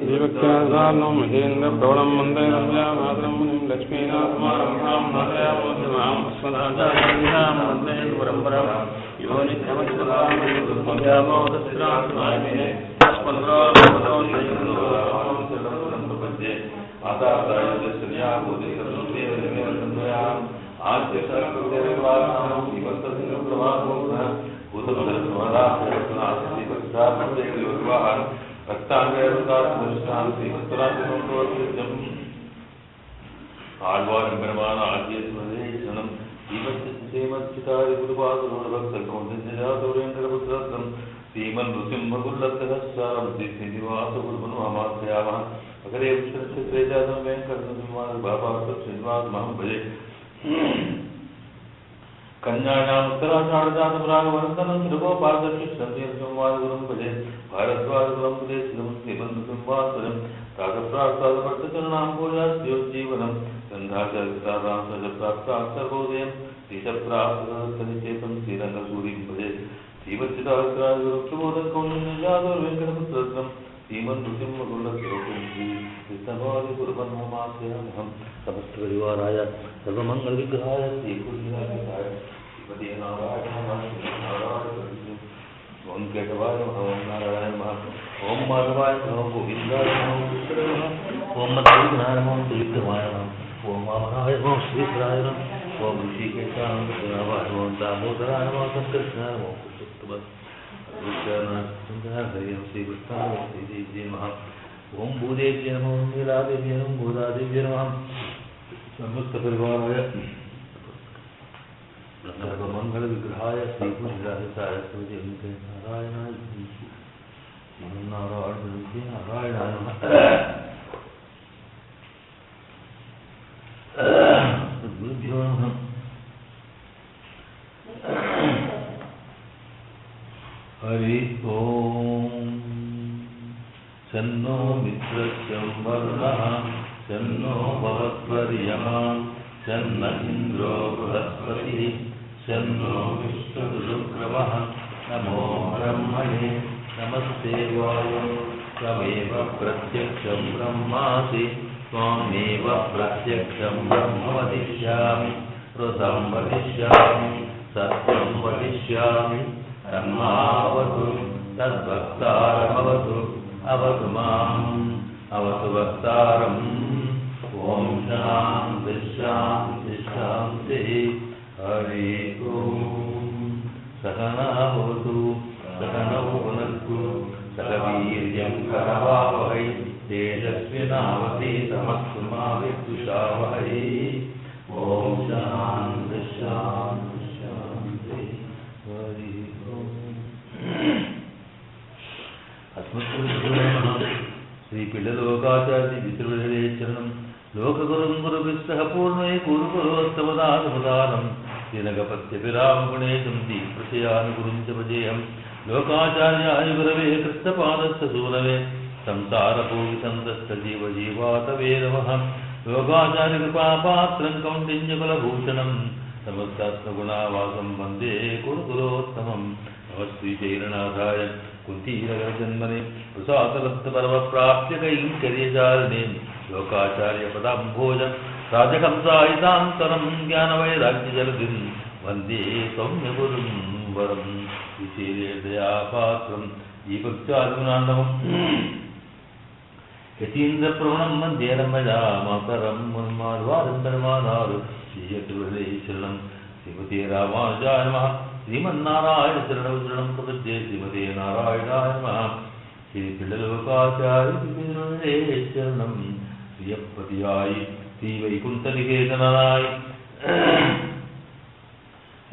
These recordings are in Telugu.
देवक्यासार्णो महेन्द्र प्रवणं वन्दे रम्यामातरं मुनिं लक्ष्मीनाथमारम्भां नारायणोऽस्माम् अस्मदाचार्यां वन्दे परम्परां यो नित्यमच्युतामोदस्रान्तनायिने अस्मद्रामोदोन्नयन्दोपद्ये आतातायश्रियामुदितरुदेवनिमेरन्दयाम् आद्यसर्वदेवानां विवस्तसिंहप्रभावोऽग्नः भूतभद्रस्मराशयसनाशदीपक्षापदेवयोर्वाहन् ரத்தாங்கேவதாத்மனிஷ்டாந்தி உத்தராஜனோத்வர்ஜம் ஆழ்வார் பெருமான ஆஜ்யஸ்மதேசனம் ஸ்ரீமத்சிதாரி குருபாதுரோபக்தகௌந்தஜாதோரேந்திரபுத்திரத்னம் ஸ்ரீமன் ருசிம்மகுல்லத்தகஸ்தாரம் ஸ்ரீநிவாசகுருமனுமாத்யாம அகரே விஷ்ணு வெங்கடசிம்மார் பாபாத்த ஸ்ரீனிவாஸ் மகம் பஜே कन्यायाम् उत्तराषाढजातपुरागवन्दनं त्रिगोपादशिष्यं भजे भारद्वाजकुलं भजे श्रीमन्त्रिबन्धुसिंहासनं रागप्राप्तादवर्तचरणां भूयास्योज्जीवनं गन्धाचरितारां सजप्राप्तात् सर्वोदयं श्रीशप्राप्तनिचेतं श्रीरङ्गसूरीं भजे श्रीवच्चिदाग्राजोक्षबोधकौण्डिन्यजातोर्वेङ्कटपुत्रत्नं श्रीमन्नृसिंहकुलतिरोकुर्वन्ममास्यामहं समस्तपरिवाराय सर्वमङ्गलविग्रहाय श्रीकुर्याय श्रीपति नारायण ओम केशवाय नमः ओम नारायण नमः ओम माधवाय नमः गोविन्दाय नमः ओम मधुसूदनाय नमः त्रिविक्रमाय नमः ओम वामनाय नमः श्रीधराय नमः ओम ऋषिकेशाय नमः ओम दामोदराय नमः संकर्षणाय नमः श्री नमः ओम भूदेव्य नमः नीलादेव्य नमः भूदादेव्य नमः समस्त परिवाराय सर्वमंगल विग्रहाय श्रीपुराय नारायणाय नारायणाय गुरुभ्यो नमः हरि ओम सन्नो मित्रस्य वरुणः सन्नो भवत्वर्यमा सन्न इन्द्रो बृहस्पतिः सन्नो विष्णुरुक्रमः नमो ब्रह्मणे नमस्ते वायो त्वमेव प्रत्यक्षं ब्रह्मासि त्वमेव प्रत्यक्षं ब्रह्म वदिष्यामि ऋतं वदिष्यामि सत्यं वदिष्यामि तन्मावतु तद्वक्तारमवतु अवतु माम् अवतु वक्तारम् ओम शांति शांति शांति हरि ओम सहना भवतु सहनौ भुनक्तु सकवीर्यं करवावहै तेजस्विनावधीतमस्तु मा विद्विषावहै ओम शांति शांति शांति हरि ओम अस्मद्गुरुभ्यो श्री पिल्ललोकाचार्य विश्वविद्यालय चरणं लोकगुरुं गुरुभिस्सह पूर्णे कुरुकुरोत्तमदानमुदानं श्रीरङ्गपत्यभिरामगुणेशं दीप्रशयानुगुरुं च भजेऽहं लोकाचार्याय गुरवे कृष्णपादस्य सूनवे संसारपूजितन्दस्तजीवजीवातवे नमः लोकाचार्यकृपापात्रं कौण्डिन्यकुलभूषणं समस्तात्मगुणावासं वन्दे कुरुकुलोत्तमं नमस्श्रीशैलनाथाय कुन्तीनगरजन्मने प्रसादलब्धपर्वप्राप्य कैङ्कर्यचारिणे लोकाचार्य पदाम्भोजं राजहंसायितान्तरं ज्ञानवैराग्यजलधिं वन्दे सौम्यगुरुं वरं विशेषदयापात्रं दीपक्चारुनान्दमं यतीन्द्रप्रवणं वन्दे रम्यजामातरं मुन्माध्वारन्दर्माधारु श्रीयतिवृदेशरणं श्रीमते रामानुजाय नमः श्रीमन्नारायण चरणं प्रपद्ये श्रीमते नारायणाय नमः श्री पिल्ललोकाचार्य चरणं श्रियपतियाय श्री वैकुण्ठनिकेतनाय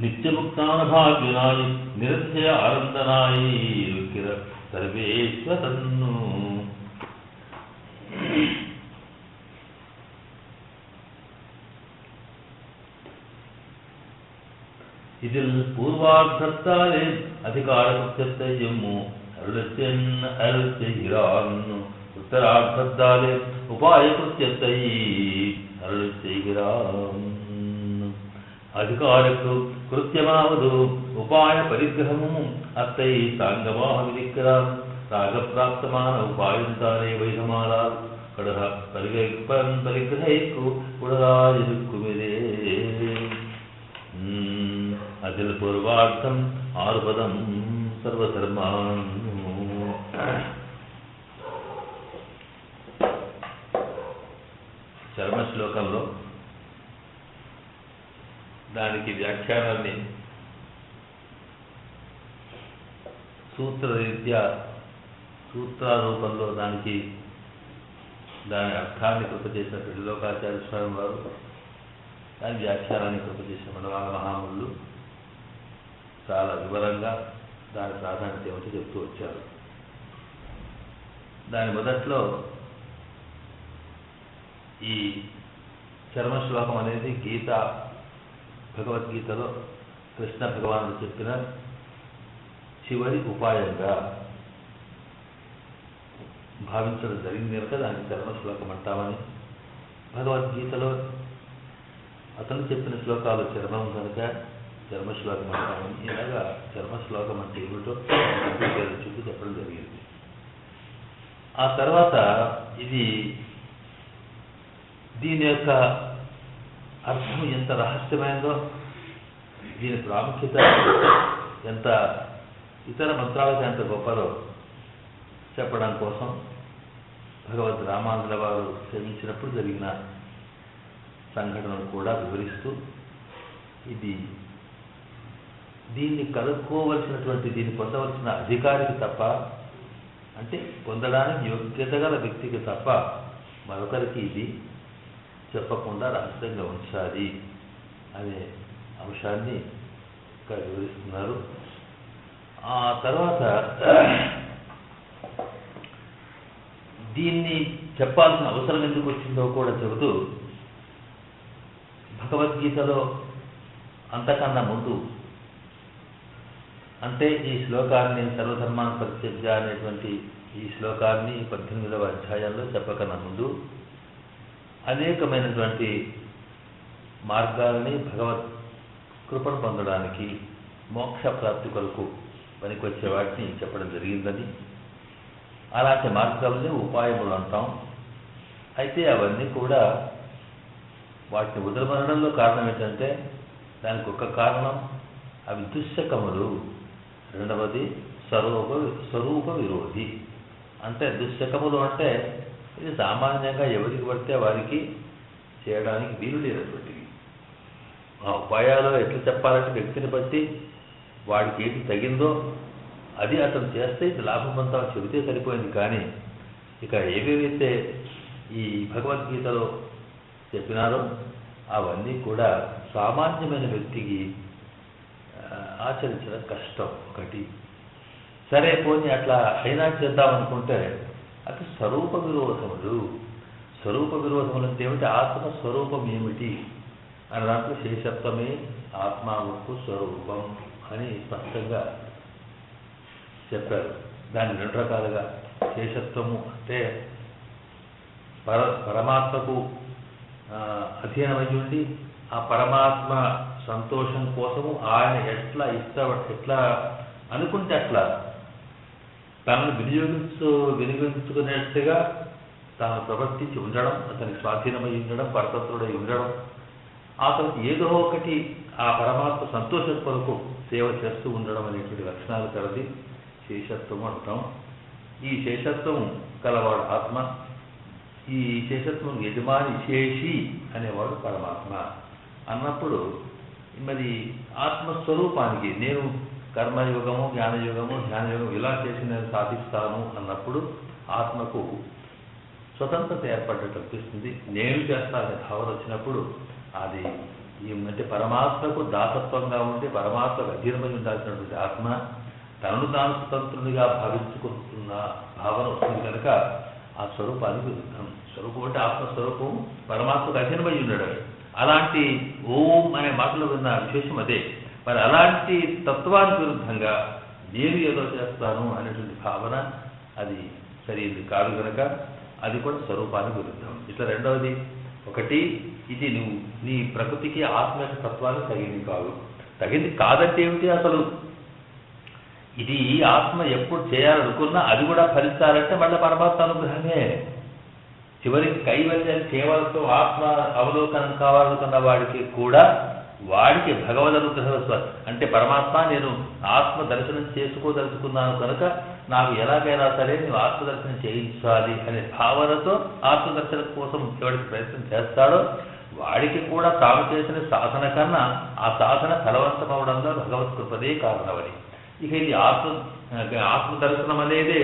नित्यमुक्तानभाग्यनाय निरतिशय आनन्दनाय सर्वेश्वरन्नु இதில் பூர்வார்த்தத்தாலே அதிகாரத்தையும் அருள் செய்கிறான் உத்தரார்த்தத்தாலே உபாய கிருத்தியத்தை அருள் செய்கிறான் அதிகாரக்கு கிருத்தியமாவது உபாய பரிகிரகமும் அத்தை சாங்கமாக விதிக்கிறான் రాగప్రాప్తమాన ఉపాయంతానే వైధమాలా కడహ పరిగైపన్ పరిగ్రహైకు ఉడరాజిరుక్కుమిదే అదిల్ పూర్వార్థం ఆరుపదం సర్వధర్మాన్. చర్మ శ్లోకంలో దానికి వ్యాఖ్యానాన్ని సూత్రరీత్యా సూత్రారూపంలో దాని అర్థాన్ని కృప చేసినటువంటి లోకాచార్య స్వామి వారు, దాని వ్యాఖ్యానాన్ని కృప చేసిన మనవాళ్ళ మహాములు చాలా వివరంగా దాని ప్రాధాన్యత ఏమిటో చెప్తూ వచ్చారు. దాని మొదట్లో ఈ చర్మ శ్లోకం అనేది భగవద్గీతలో కృష్ణ భగవానుడు చెప్పిన చివరి ఉపాయంగా భావించడం జరిగింది కనుక దానికి చర్మ శ్లోకం అంటామని, భగవద్గీతలో అతను చెప్పిన శ్లోకాలు చర్మం కనుక చర్మ శ్లోకం అంటామని, ఇలాగా చర్మ శ్లోకం అంటే ఏమిటో చూపి చెప్పడం జరిగింది. ఆ తర్వాత దీని యొక్క అర్థం ఎంత రహస్యమైందో, దీని ప్రాముఖ్యత ఎంత ఇతర మంత్రాలకు ఎంత గొప్పదో చెప్పడం కోసం భగవద్ రామానుజుల వారు సేవించినప్పుడు జరిగిన సంఘటనను కూడా వివరిస్తూ దీన్ని కనుక్కోవలసినటువంటి దీన్ని పొందవలసిన అధికారికి తప్ప, అంటే పొందడానికి యోగ్యత గల వ్యక్తికి తప్ప మరొకరికి ఇది చెప్పకుండా రహస్యంగా ఉంచాలి అనే అంశాన్ని ఇక్కడ వివరిస్తున్నారు. ఆ తర్వాత దీన్ని చెప్పాల్సిన అవసరం ఎందుకు వచ్చిందో కూడా చెబుతూ, భగవద్గీతలో అంతకన్నా ముందు, అంటే ఈ శ్లోకాన్ని సర్వధర్మాన్ పరిత్యజ్య అనేటువంటి ఈ శ్లోకాన్ని 18వ అధ్యాయంలో చెప్పకన్నా ముందు అనేకమైనటువంటి మార్గాలని భగవత్ కృపను పొందడానికి మోక్ష ప్రాప్తి కొరకు పనికొచ్చే వాటిని చెప్పడం జరిగిందని, అలాంటి మార్గాలని ఉపాయములు అంటాం. అయితే అవన్నీ కూడా వాటిని వదిలిమనడంలో కారణం ఏంటంటే, దానికి ఒక కారణం అవి దుశ్శకములు, రెండవది స్వరూప విరోధి. అంటే దుశ్శకములు అంటే ఇది సామాన్యంగా ఎవరికి పడితే వారికి చేయడానికి వీలు లేనటువంటివి. ఆ ఉపాయాలు ఎట్లా చెప్పాలంటే వ్యక్తిని బట్టి వాడికి ఏది తగిందో అది అతను చేస్తే ఇది లాభం పొందాం చెబితే సరిపోయింది. కానీ ఇక ఏవేవైతే ఈ భగవద్గీతలో చెప్పినారో అవన్నీ కూడా సామాన్యమైన వ్యక్తికి ఆచరించడం కష్టం. ఒకటి సరే పోనీ అట్లా అయినా చేద్దామనుకుంటే అది స్వరూప విరోధములు. స్వరూప విరోధములు అంటే ఏమిటి? ఆత్మస్వరూపం ఏమిటి అని దాంట్లో శేషత్వమే ఆత్మావకు స్వరూపం అని స్పష్టంగా చెప్పారు. దాన్ని 2 రకాలుగా, శేషత్వము అంటే పరమాత్మకు అధీనమై ఉండి ఆ పరమాత్మ సంతోషం కోసము ఆయన ఎట్లా అనుకుంటే అట్లా తనను వినియోగించుకునేట్టుగా తాను ప్రవర్తించి ఉండడం, అతనికి స్వాధీనమై ఉండడం, పరతత్వుడై ఉండడం, అతనికి ఏదో ఒకటి ఆ పరమాత్మ సంతోషం కొరకు సేవ చేస్తూ ఉండడం అనేటువంటి లక్షణాలు కలది శేషత్వం అంటాం. ఈ శేషత్వం కలవాడు ఆత్మ. ఈ శేషత్వం యజమాని శేషి అనేవాడు పరమాత్మ అన్నప్పుడు, మరి ఆత్మస్వరూపానికి నేను కర్మయోగము, జ్ఞానయోగము, ధ్యానయోగం ఇలా చేసి నేను సాధిస్తాను అన్నప్పుడు ఆత్మకు స్వతంత్రత ఏర్పడ్డట్టు అనిపిస్తుంది. నేను చేస్తాననే భావన వచ్చినప్పుడు అది అంటే పరమాత్మకు దాసత్వంగా ఉండి పరమాత్మకు అధీనమై ఉండాల్సినటువంటి ఆత్మ తనను తాను స్వతంత్రునిగా భావించుకుంటున్న భావన వస్తుంది కనుక ఆ స్వరూపానికి విరుద్ధం. స్వరూపం అంటే ఆత్మస్వరూపం పరమాత్మకు అధీనమై ఉన్నాడు. అలాంటి ఓం అనే మాటలు విన్న విశేషం అదే. మరి అలాంటి తత్వానికి విరుద్ధంగా నేను ఏదో చేస్తాను అనేటువంటి భావన అది సరైనది కాదు కనుక అది కూడా స్వరూపానికి విరుద్ధం. ఇట్లా రెండవది, ఒకటి ఇది నువ్వు నీ ప్రకృతికి ఆత్మ తత్వానికి తగింది కాదు. తగింది కాదంటే ఏమిటి? అసలు ఇది ఆత్మ ఎప్పుడు చేయాలనుకున్నా అది కూడా ఫలించాలంటే మళ్ళీ పరమాత్మ అనుగ్రహమే. చివరికి కైవల్యం కేవలం ఆత్మ అవలోకనం కావాలనుకున్న వాడికి కూడా వాడికి భగవద్ అనుగ్రహ అంటే పరమాత్మ నేను ఆత్మ దర్శనం చేసుకోదలుచుకున్నాను కనుక నాకు ఎలాగైనా సరే నువ్వు ఆత్మదర్శనం చేయించాలి అనే భావనతో ఆత్మదర్శనం కోసం ఎవరికి ప్రయత్నం చేస్తాడో వాడికి కూడా తాను చేసిన సాధన కన్నా ఆ సాధన ఫలవంతమవడంలో భగవత్ కృపదే కారణమని. ఇక ఇది ఆత్మదర్శనం అనేది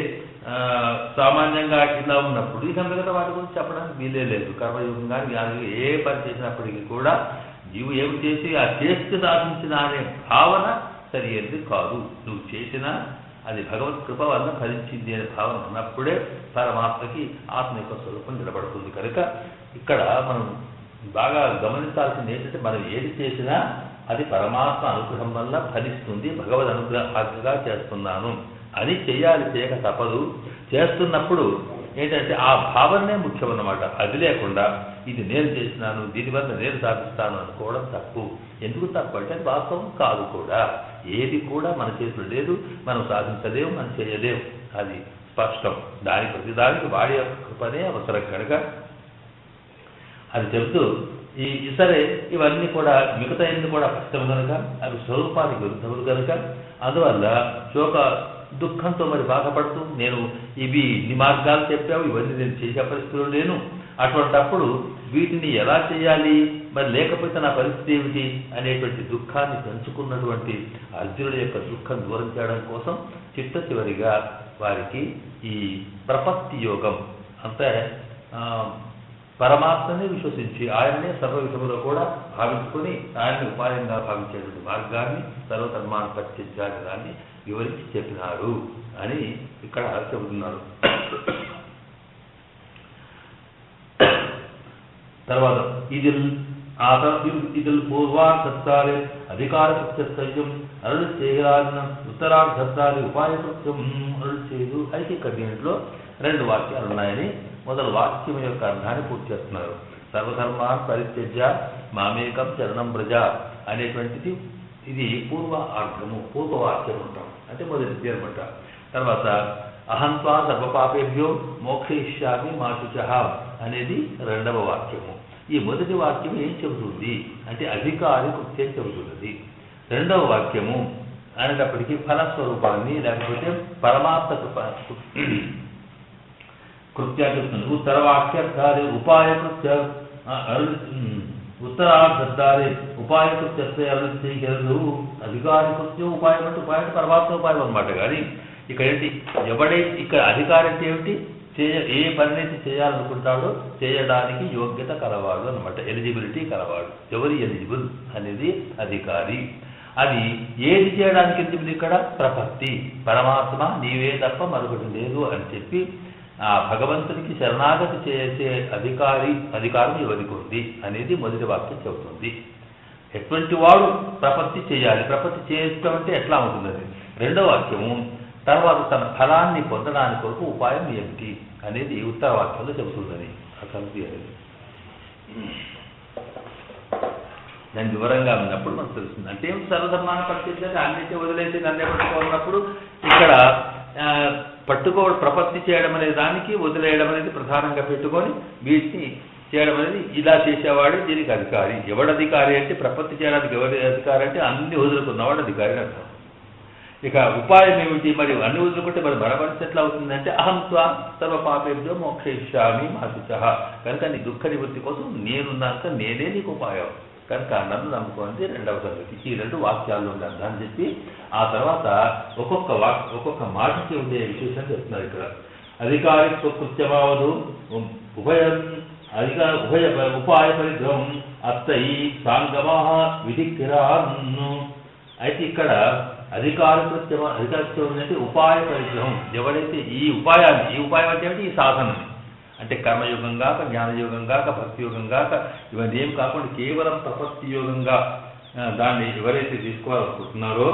సామాన్యంగా ఇలా ఉన్నప్పుడు ఇక మిగతా వాటి గురించి చెప్పడానికి వీలే లేదు. కర్మయుగం కానీ జ్ఞానం ఏ పని చేసినప్పటికీ కూడా నీవు ఏమి చేసి ఆ చేసి సాధించిన అనే భావన సరి అయింది కాదు. నువ్వు చేసినా అది భగవత్ కృప వల్ల ఫలించింది అనే భావన ఉన్నప్పుడే పరమాత్మకి ఆత్మ యొక్క స్వరూపం నిలబడుతుంది. కనుక ఇక్కడ మనం బాగా గమనించాల్సింది ఏంటంటే మనం ఏది చేసినా అది పరమాత్మ అనుగ్రహం వల్ల ఫలిస్తుంది. భగవద్ అనుగ్రహంగా చేస్తున్నాను అని చేయాలి, చేయక తప్పదు. చేస్తున్నప్పుడు ఏంటంటే ఆ భావనే ముఖ్యమన్నమాట. అది లేకుండా ఇది నేను చేసినాను దీనివల్ల నేను సాధిస్తాను అనుకోవడం తప్పు. ఎందుకు తప్పు అంటే అది వాస్తవం కాదు కూడా. ఏది కూడా మన చేతులు లేదు, మనం సాధించలేము, మనం చేయలేము, అది స్పష్టం. దాని ప్రతిదానికి వాడి యొక్క కృపనే అవసరం కనుక అది చెబుతూ సరే ఇవన్నీ కూడా మిగతా ఎన్ని కూడా కష్టము కనుక అవి స్వరూపానికి విరుద్ధములు కనుక అందువల్ల శోక దుఃఖంతో మరి బాధపడుతూ నేను ఇవి ఇన్ని మార్గాలు చెప్పావు ఇవన్నీ నేను చేసే పరిస్థితులు లేను, అటువంటప్పుడు వీటిని ఎలా చేయాలి మరి లేకపోతే నా పరిస్థితి ఏమిటి అనేటువంటి దుఃఖాన్ని పెంచుకున్నటువంటి అర్జునుడి యొక్క దుఃఖం దూరం చేయడం కోసం చిట్ట చివరిగా వారికి ఈ ప్రపత్తి యోగం అంటే పరమాత్మని విశ్వసించి ఆయననే సర్వ విషయంలో కూడా భావించుకొని ఆయన్ని ఉపాయంగా భావించేటువంటి మార్గాన్ని సర్వధర్మాన్ని పరిత్యజ్యాన్ని దాన్ని వివరించి చెప్పినారు అని ఇక్కడ చెబుతున్నారు. తర్వాత இதில் பூர்வார்த்தத்தாலே அதிகார சத்தியம் అరుಳು చేయరాజన ఉత్తరార్థత్తాలే ఉపాయ సత్యం అరుಳು చేయదు. అయితే ఇక్కడ దీంట్లో రెండు వాక్యాలు ఉన్నాయని మొదలు వాక్యం యొక్క అర్థాన్ని పూర్తి చేస్తున్నారు. సర్వధర్మాన్ పరిత్యజ్య మామేకం చరణం ప్రజ అనేటువంటిది ఇది పూర్వార్థము, పూర్వవాక్యం అంటాం, అంటే మొదటిది అనమాట. తర్వాత అహంత్వా సర్వపాపేభ్యో మోక్షయిష్యామి మా శుచః అనేది రెండవ వాక్యము. ఈ మొదటి వాక్యం ఏం చెబుతుంది అంటే అధికారి కృత్యం చెబుతున్నది. రెండవ వాక్యము అనేటప్పటికీ ఫలస్వరూపాన్ని లేకపోతే పరమాత్మ కృత్యాన్ని చెప్తుంది. ఉత్తరవాక్యార్థాలే ఉపాయ కృత్య ఉత్తరార్థాలే ఉపాయ కృత్యస్తే అభివృద్ధి చేయగలరు. అధికారి కృత్యం ఉపాయం అంటే ఉపాయం పరమాత్మ ఉపాయం అనమాట. కానీ ఇక్కడ ఏంటి ఎవడైతే ఇక్కడ అధికారి అంటే ఏమిటి ఏ పనినైతే చేయాలనుకుంటాడో చేయడానికి యోగ్యత కలవాడు అనమాట, ఎలిజిబిలిటీ కలవాడు. ఎవరి ఎలిజిబుల్ అనేది అధికారి. అది ఏది చేయడానికి ఎలిజిబుల్ ఇక్కడ ప్రపత్తి, పరమాత్మ నీవే తప్ప మరొకటి లేదు అని చెప్పి ఆ భగవంతునికి శరణాగతి చేసే అధికారం ఎవరికి ఉంది అనేది మొదటి వాక్యం చెబుతుంది. ఎటువంటి వాడు ప్రపత్తి చేయాలి, ప్రపత్తి చేయటం అంటే ఎట్లా ఉంటుందని రెండవ వాక్యము. తర్వాత తన ఫలాన్ని పొందడానికి కొరకు ఉపాయం ఏమిటి అనేది ఉత్తర వాక్యంలో చెబుతుందని అసలు అనేది దాని వివరంగా ఉన్నప్పుడు మనకు తెలుస్తుంది. అంటే సర్వధర్మాన్ని పట్టించాలి అన్నింటి వదిలేసి నన్నే పట్టుకోన్నప్పుడు ఇక్కడ ప్రపత్తి చేయడం అనే దానికి వదిలేయడం అనేది ప్రధానంగా పెట్టుకొని వీటిని చేయడం అనేది ఇలా చేసేవాడు దీనికి అధికారి. ఎవడధికారి అంటే ప్రపత్తి చేయడానికి ఎవరి అధికారి అంటే అన్ని వదులుకున్నవాడు అధికారి అర్థం. ఇక ఉపాయం ఏమిటి మరి అన్ని వదులుకుంటే మరి బలపరిచి ఎట్లా అవుతుందంటే అహంత్వ సర్వపాపేభ్యో మోక్షయిష్యామి మా శుచః. కనుక నీ దుఃఖ నివృత్తి కోసం నేనున్నాక నేనే నీకు ఉపాయం కనుక నన్ను నమ్ముకోండి రెండవ సంగతి. ఈ రెండు వాక్యాల్లో ఉండే అర్థాన్ని చెప్పి ఆ తర్వాత ఒక్కొక్క మాటకి ఉండే విశేషం చెప్తున్నారు. ఇక్కడ అధికారిత్వ కృత్యమావదు ఉభయ ఉపాయ పరిగ్రహం అత్తై సాంగమా విధికిరాన్ను. అయితే ఇక్కడ అధికారిత్వం అంటే ఉపాయ పరిగ్రహం. ఎవరైతే ఈ ఉపాయం అంటే ఈ సాధన అంటే కర్మయుగం కాక జ్ఞానయుగం కాక భక్తి యుగం కాక ఇవన్నీ ఏం కాకుండా కేవలం ప్రపత్తి యోగంగా దాన్ని ఎవరైతే తీసుకోవాలనుకుంటున్నారో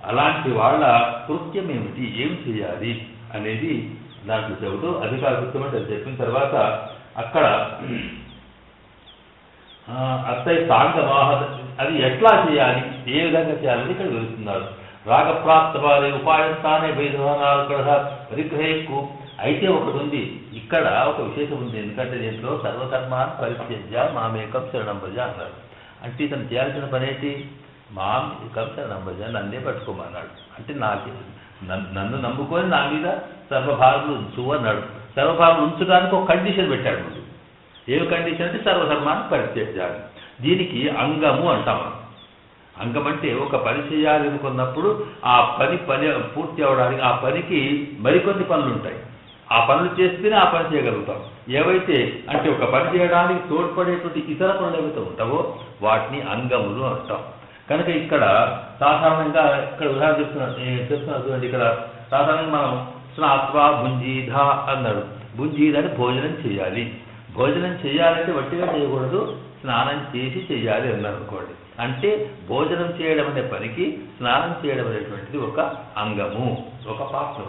అలాంటి వాళ్ళ కృత్యం ఏమిటి, ఏం చేయాలి అనేది దాంట్లో చెబుతూ అధికార కృత్యం అంటే చెప్పిన తర్వాత అక్కడ అత్తయ్య సాంగమాహ అది ఎట్లా చేయాలి, ఏ విధంగా చేయాలని ఇక్కడ వివరిస్తున్నారు. రాగప్రాప్త వారి ఉపాయస్థానే భేదవానాకడ పరిగ్రహేకు. అయితే ఒకటి ఉంది, ఇక్కడ ఒక విశేషం ఉంది. ఎందుకంటే దీంట్లో సర్వకర్మాన్ని పరిత్యజ్య మామేకం శరణం భజ అన్నాడు. అంటే ఇతను చేయాల్సిన పని ఏంటి? మాం ఏకం శరణం భజ, నన్నే పట్టుకోమన్నాడు. అంటే నన్ను నమ్ముకొని నా మీద సర్వభారములు ఉంచు అన్నాడు. సర్వభారములు ఉంచడానికి ఒక కండిషన్ పెట్టాడు ముందు. ఏమి కండిషన్ అంటే సర్వధర్మాన్ని పరిత్యజ్యాలి. దీనికి అంగము అంటాం. అంగం అంటే ఒక పని చేయాలి అనుకున్నప్పుడు ఆ పని పూర్తి అవడానికి ఆ పనికి మరికొన్ని పనులు ఉంటాయి. ఆ పనులు చేస్తేనే ఆ పని చేయగలుగుతాం. ఏవైతే అంటే ఒక పని చేయడానికి తోడ్పడేటువంటి ఇతర పనులు ఏవైతే ఉంటావో వాటిని అంగములు అంటాం. కనుక ఇక్కడ సాధారణంగా ఇక్కడ ఉదాహరణ చెప్తున్నారు చూడండి. ఇక్కడ సాధారణంగా మనం స్నాత్వా భుంజీధ అన్నాడు. భుంజీధ అని భోజనం చేయాలి. భోజనం చేయాలంటే వట్టిగా చేయకూడదు, స్నానం చేసి చేయాలి అన్నారు అనుకోండి. అంటే భోజనం చేయడం అనే పనికి స్నానం చేయడం అనేటువంటిది ఒక అంగము, ఒక పార్ట్.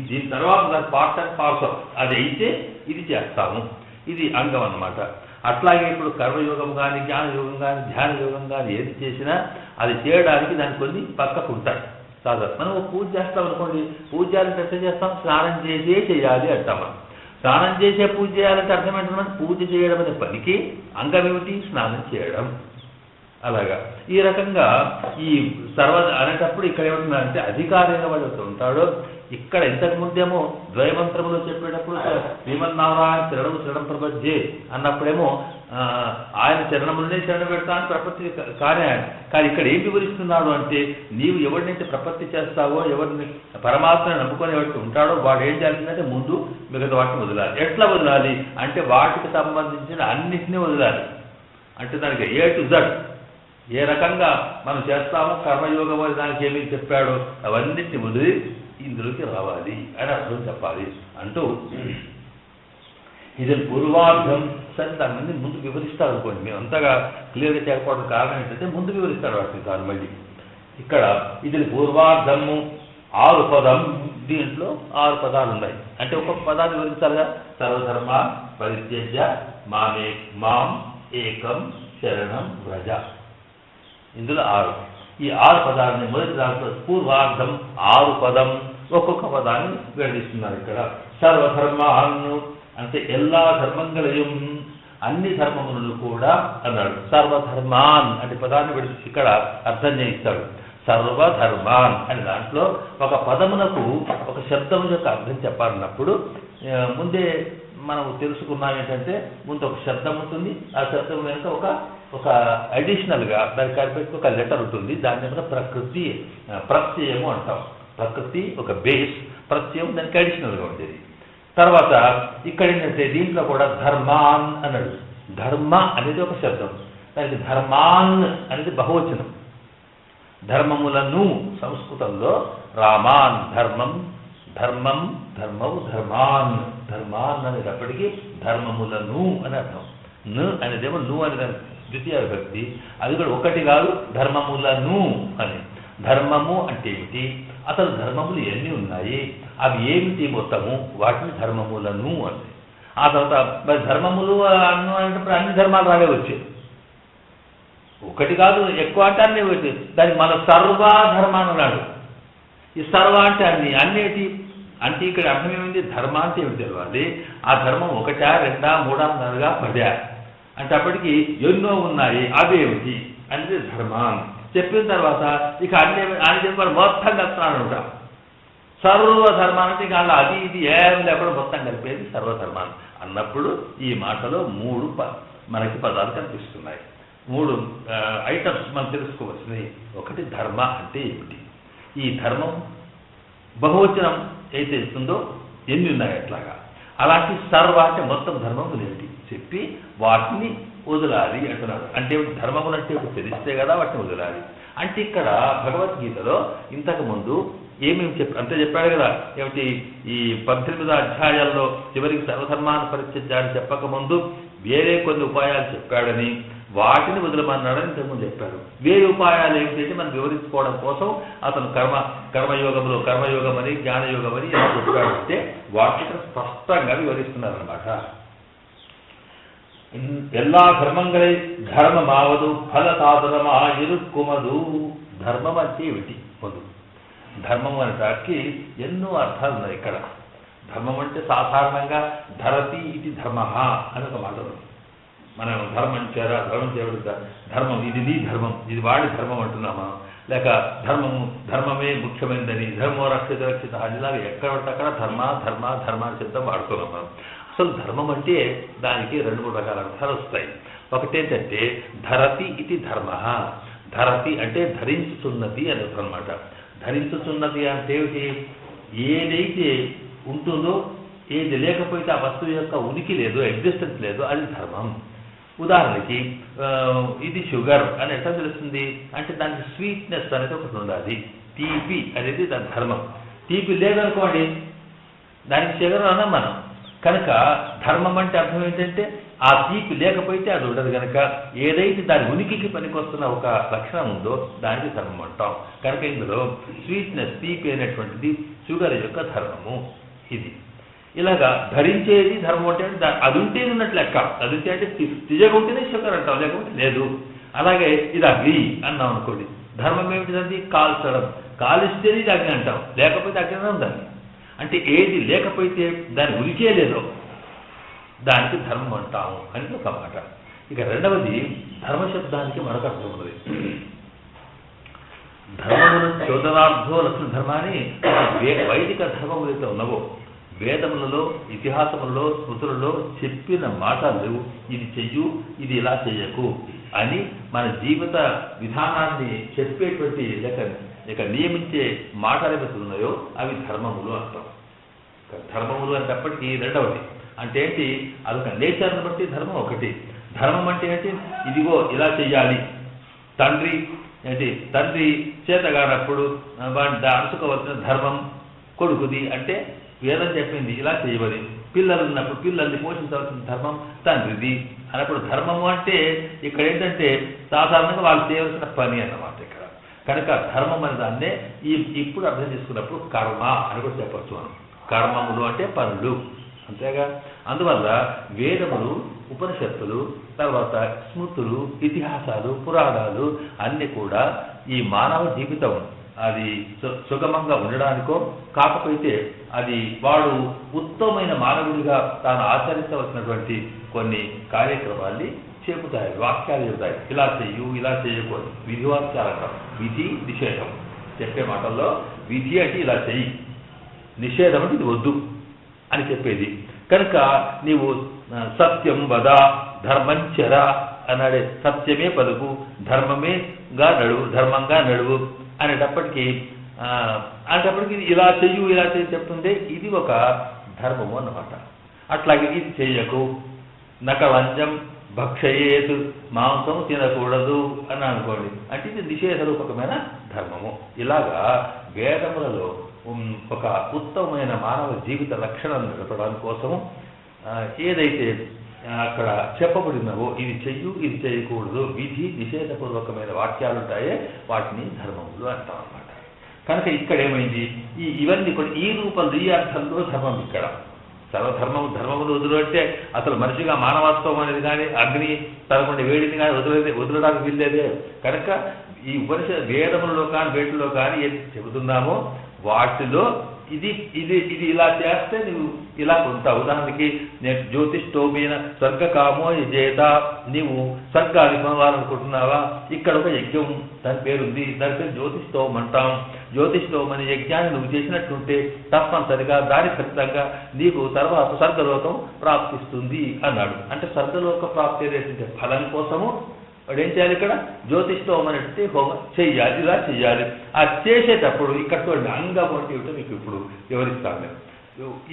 దీని తర్వాత పార్ట్ అండ్ పార్సల్ అది అయితే ఇది చేస్తాము, ఇది అంగం అన్నమాట. అట్లాగే ఇప్పుడు కర్మయోగం కానీ జ్ఞానయోగం కానీ ధ్యాన యోగం కానీ ఏది చేసినా అది చేయడానికి దానికి కొన్ని పక్కకు ఉంటాయి. సాధారణ మనం పూజ చేస్తాం అనుకోండి, పూజ చేయాలంటే ఎట్లా చేస్తాం? స్నానం చేసే చేయాలి అంటాం. స్నానం చేసే పూజ చేయాలంటే అర్థం ఏంటంటే పూజ చేయడం అనే పనికి అంగం ఏమిటి? స్నానం చేయడం. అలాగా ఈ రకంగా ఈ అనేటప్పుడు ఇక్కడ ఏమంటున్నారంటే అధికారిగా వాడు ఉంటాడో. ఇక్కడ ఇంతకు ముందేమో ద్వయమంత్రములో చెప్పేటప్పుడు శ్రీమన్నారాయణ శరణం ప్రపంచే అన్నప్పుడేమో ఆయన చరణములనే శరణ పెడతాను ప్రపత్తి కానీ ఇక్కడ ఏం వివరిస్తున్నాడు అంటే నీవు ఎవరినైతే ప్రపత్తి చేస్తావో, ఎవరిని పరమాత్మని నమ్ముకొని ఎవరికి ఉంటాడో వాడు ఏం చేయాల్సిందంటే ముందు మిగతా వాటిని వదలాలి. ఎట్లా వదలాలి అంటే వాటికి సంబంధించిన అన్నింటినీ వదలాలి. అంటే దానికి A to Z ఏ రకంగా మనం చేస్తామో కర్మయోగం అని దానికి ఏమి చెప్పాడో అవన్నిటిని వదిలి ఇందులోకి రావాలి అని అర్థం చెప్పాలి అంటూ ఇది పూర్వార్థం. సరే దాని మంది ముందు వివరిస్తారు అనుకోండి. మేము అంతగా క్లియర్గా చేయకపోవడం కారణం ఏంటంటే ముందు వివరిస్తారు వాటిని. దాని మళ్ళీ ఇక్కడ ఇది పూర్వార్థము 6 పదం. దీంట్లో 6 పదాలు ఉన్నాయి. అంటే ఒక్కొక్క పదాన్ని వివరించాలిగా. సర్వధర్మ పరిత్యజ్య మాం ఏకం శరణం వ్రజ. ఇందులో 6. ఈ 6 పదాలని మొదటి దాంట్లో పూర్వార్థం 6 పదం. ఒక్కొక్క పదాన్ని వివరిస్తున్నారు ఇక్కడ. సర్వధర్మాన్ని అంటే ఎల్లా ధర్మంగళయం, అన్ని ధర్మములను కూడా అన్నాడు. సర్వధర్మాన్ అంటే పదాన్ని విడిచి ఇక్కడ అర్థం చేయిస్తాడు. సర్వధర్మాన్ అని దాంట్లో ఒక పదమునకు ఒక శబ్దము యొక్క అర్థం చెప్పాలన్నప్పుడు ముందే మనం తెలుసుకున్నాం ఏంటంటే ముందు ఒక శబ్దం ఉంటుంది. ఆ శబ్దం వెనుక ఒక అడిషనల్గా దానికి కలిపి ఒక లెటర్ ఉంటుంది. దాని మీద ప్రత్యయము అంటాం. ప్రకృతి ఒక బేస్, ప్రత్యయం దానికి అడిషనల్గా ఉండేది. తర్వాత ఇక్కడ ఏంటంటే దీంట్లో కూడా ధర్మాన్ అన్నాడు. ధర్మ అనేది ఒక శబ్దం, దానికి ధర్మాన్ అనేది బహువచనం. ధర్మములను సంస్కృతంలో రామాన్ ధర్మం ధర్మవు ధర్మాన్ అనేటప్పటికీ ధర్మములను అని అర్థం. ను అనేదేమో ను అనే ద్వితీయ విభక్తి. అది కూడా ఒకటి కాదు, ధర్మములను అని. ధర్మము అంటే ఏమిటి, అసలు ధర్మములు ఎన్ని ఉన్నాయి, అవి ఏమిటి మొత్తము, వాటిని ధర్మములను అని. ఆ తర్వాత మరి ధర్మములు అనేటప్పుడు అన్ని ధర్మాలు రావే వచ్చాయి. ఒకటి కాదు, ఎక్కువ అంటే అన్నీ వచ్చాయి. దాన్ని మన సర్వధర్మాన్ని అన్నాడు. ఈ సర్వ అంటే అన్నిటి అంటే ఇక్కడ అర్థం ఏమైంది? ధర్మ అంటే ఏమిటి తెలవాలి. ఆ ధర్మం 1, 2, 3, 4, 10 అంటే అప్పటికి ఎన్నో ఉన్నాయి, అవేమిటి అనేది ధర్మాన్ చెప్పిన తర్వాత ఇక అన్ని చెప్పారు మొత్తం కలుపుతున్నాడు. సర్వధర్మానికి అలా అది ఇది ఏం లేకుండా మొత్తం కలిపేది సర్వధర్మాన్ని అన్నప్పుడు ఈ మాటలో 3 మనకి పదాలు కనిపిస్తున్నాయి. 3 ఐటమ్స్ మనం తెలుసుకోవాల్సినవి. ఒకటి ధర్మ అంటే ఏమిటి, ఈ ధర్మం బహువచనం అయితే ఇస్తుందో ఎన్ని ఉన్నాయి అట్లాగా. అలాంటి సర్వ అంటే మొత్తం ధర్మములు ఏమిటి చెప్పి వాటిని వదలాలి అంటున్నాడు. అంటే ధర్మములు అంటే తెలిస్తే కదా వాటిని వదలాలి. అంటే ఇక్కడ భగవద్గీతలో ఇంతకు ముందు ఏమేమి అంతే చెప్పాడు కదా. ఏమిటి ఈ 18 అధ్యాయాల్లో చివరికి సర్వధర్మాన్ని పరిత్యజ్యాన్ని చెప్పకముందు వేరే కొన్ని ఉపాయాలు చెప్పాడని, వాటిని వదలమన్నాడని ఇంతకుముందు చెప్పాడు. వేరే ఉపాయాలు ఏమిటంటే మనం వివరించుకోవడం కోసం అతను కర్మయోగం అని జ్ఞానయోగం అని ఎలా చెప్పాడంటే వాటిని స్పష్టంగా వివరిస్తున్నారనమాట. எல்லா ధర్మంగళై ధర్మమావదు ఫల సాధనమా ఇరుక్కుమదు. ధర్మం అంటే ఏమిటి? మొదలు ధర్మం అనేటానికి ఎన్నో అర్థాలు ఉన్నాయి ఇక్కడ. ధర్మం అంటే సాధారణంగా ధరతి ఇది ధర్మ అని ఒక మాట ఉంది. మనం ధర్మం చేయబడి ధర్మం ఇది నీ ధర్మం, ఇది వాడి ధర్మం అంటున్నామా, లేక ధర్మమే ముఖ్యమైనదని, ధర్మో రక్షిత రక్షిత ఇలాగ ఎక్కడ అక్కడ ధర్మ ధర్మ ధర్మ అని శబ్దం వాడుతున్నాం మనం. అసలు ధర్మం అంటే దానికి 2-3 రకాల అర్థాలు వస్తాయి. ఒకటేంటంటే ధరతి ఇది ధర్మ. ధరతి అంటే ధరించుతున్నది అని అన్నమాట. ధరించుతున్నది అంటే ఏదైతే ఉంటుందో, ఏది లేకపోతే ఆ వస్తువు యొక్క ఉనికి లేదు, ఎగ్జిస్టెన్స్ లేదు, అది ధర్మం. ఉదాహరణకి ఇది షుగర్ అని ఎట్లా తెలుస్తుంది అంటే దానికి స్వీట్నెస్ అనేది ఒకటి ఉండాలి. తీపి అనేది దాని ధర్మం. తీపి లేదనుకోండి దానికి షుగర్ అన్నాం మనం. కనుక ధర్మం అంటే అర్థం ఏంటంటే ఆ తీపి లేకపోతే అది ఉండదు. కనుక ఏదైతే దాని ఉనికికి పనికొస్తున్న ఒక లక్షణం ఉందో దానికి ధర్మం అంటాం. కనుక ఇందులో స్వీట్నెస్, తీపి అనేటువంటిది షుగర్ యొక్క ధర్మము. ఇది ఇలాగా ధరించేది ధర్మం అంటే అది ఉంటేనే ఉన్నట్లు లెక్క. అది ఉంటే అంటే తిజగా ఉంటేనే షుగర్ అంటాం, లేకపోతే లేదు. అలాగే ఇది అగ్ని అన్నాం అనుకోండి, ధర్మం ఏమిటిదండి? కాల్చడం. కాలిస్తేనే ఇది అగ్ని అంటాం, లేకపోతే అగ్ని ఉండాలి. అంటే ఏది లేకపోతే దాని ఉనికే లేదో దానికి ధర్మం అంటాము అని ఒక మాట. ఇక రెండవది ధర్మశబ్దానికి మరొక అర్థం ఉన్నది. ధర్మమును చోదనార్థో లక్షణ ధర్మాన్ని వైదిక ధర్మములు అయితే ఉన్నవో, వేదములలో, ఇతిహాసములలో, స్మృతులలో చెప్పిన మాటలు ఇది చెయ్యు, ఇది ఇలా చెయ్యకు అని మన జీవిత విధానాన్ని చెప్పేటువంటి లేక నియమించే మాటలు ఏవైతే ఉన్నాయో అవి ధర్మములు అంటాం. ధర్మములు అనేటప్పటికీ రెండవది అంటే ఏంటి? అదొక నేచర్ని బట్టి ధర్మం ఒకటి. ధర్మం అంటే ఏంటి? ఇదిగో ఇలా చెయ్యాలి. తండ్రి చేతగానప్పుడు వాడిని అనుసుకోవాల్సిన ధర్మం కొడుకుది అంటే వేదం చెప్పింది ఇలా చేయవని. పిల్లలు ఉన్నప్పుడు పిల్లల్ని పోషించవలసిన ధర్మం తండ్రిది అన్నప్పుడు ధర్మము అంటే ఇక్కడ ఏంటంటే సాధారణంగా వాళ్ళు చేయవలసిన పని అన్నమాట ఇక్కడ. కనుక ధర్మం అనే దాన్నే ఇప్పుడు అర్థం చేసుకున్నప్పుడు కర్మ అని కూడా చెప్పచ్చు మనం. కర్మములు అంటే పనులు, అంతేగా. అందువల్ల వేదములు, ఉపనిషత్తులు, తర్వాత స్మృతులు, ఇతిహాసాలు, పురాణాలు అన్నీ కూడా ఈ మానవ జీవితం అది సుగమంగా ఉండడానికో, కాకపోతే అది వాడు ఉత్తమమైన మానవుడిగా తాను ఆచరించవలసినటువంటి కొన్ని కార్యక్రమాల్ని చెబుతాయి, వాక్యాలు చెబుతాయి. ఇలా చెయ్యు, ఇలా చేయకూడదు. విధివాక్యాలు అంటాం. విధి నిషేధం చెప్పే మాటల్లో విధి అంటే ఇలా చెయ్యి, నిషేధం అంటే ఇది వద్దు అని చెప్పేది. కనుక నీవు సత్యం వద ధర్మంచర అన్నాడే, సత్యమే పలుకు, ధర్మంగా నడువు అనేటప్పటికీ ఇలా చెయ్యు, ఇలా చేయి చెప్తుంటే ఇది ఒక ధర్మము అన్నమాట. అట్లాగే ఇది చెయ్యకు, నకలంజం భక్షయేతు, మాంసం తినకూడదు అని అనుకోండి, అంటే ఇది నిషేధ రూపకమైన ధర్మము. ఇలాగా వేదములలో ఒక ఉత్తమమైన మానవ జీవిత లక్షణాలను గడపడానికి కోసము ఏదైతే అక్కడ చెప్పబడినవో ఇది చెయ్యు, ఇది చేయకూడదు, విధి నిషేధపూర్వకమైన వాక్యాలు ఉంటాయే వాటిని ధర్మములు అంటాం అన్నమాట. కనుక ఇక్కడ ఏమైంది? ఇవన్నీ కూడా ఈ రూపంలో, ఈ అర్థంలో ధర్మం ఇక్కడ. ధర్మములు వదులు అంటే అసలు మనిషిగా మానవత్వం అనేది కానీ, అగ్ని తనకుండా వేడిని కానీ వదలడానికి వీల్లేదే. కనుక ఈ వేదములలో కానీ వేటిలో కానీ ఏది చెబుతున్నామో వాటిలో ఇది ఇది ఇది ఇలా చేస్తే నువ్వు ఇలా పొందుతావు. ఉదాహరణకి నేను జ్యోతిష్ఠోమైన స్వర్గకామో చేత, నీవు స్వర్గాన్ని పొందాలనుకుంటున్నావా? ఇక్కడ ఒక యజ్ఞం దాని పేరుంది, దాని పేరు జ్యోతిష్ఠోమం అంటాం. జ్యోతిష్ఠోమం అనే యజ్ఞాన్ని నువ్వు చేసినట్టుంటే తప్పనిసరిగా దాని ఫలితంగా నీకు తర్వాత స్వర్గలోకం ప్రాప్తిస్తుంది అన్నాడు. అంటే స్వర్గలోక ప్రాప్తి అనేటువంటి ఫలం కోసము వాడు ఏం చేయాలి? ఇక్కడ జ్యోతిష్ఠోమం అనేటువంటి హోమం చెయ్యాలి, ఇలా చెయ్యాలి. ఆ చేసేటప్పుడు ఇక్కడ చూడండి, అంగం అంటే ఏమిటో మీకు ఇప్పుడు వివరిస్తాను నేను.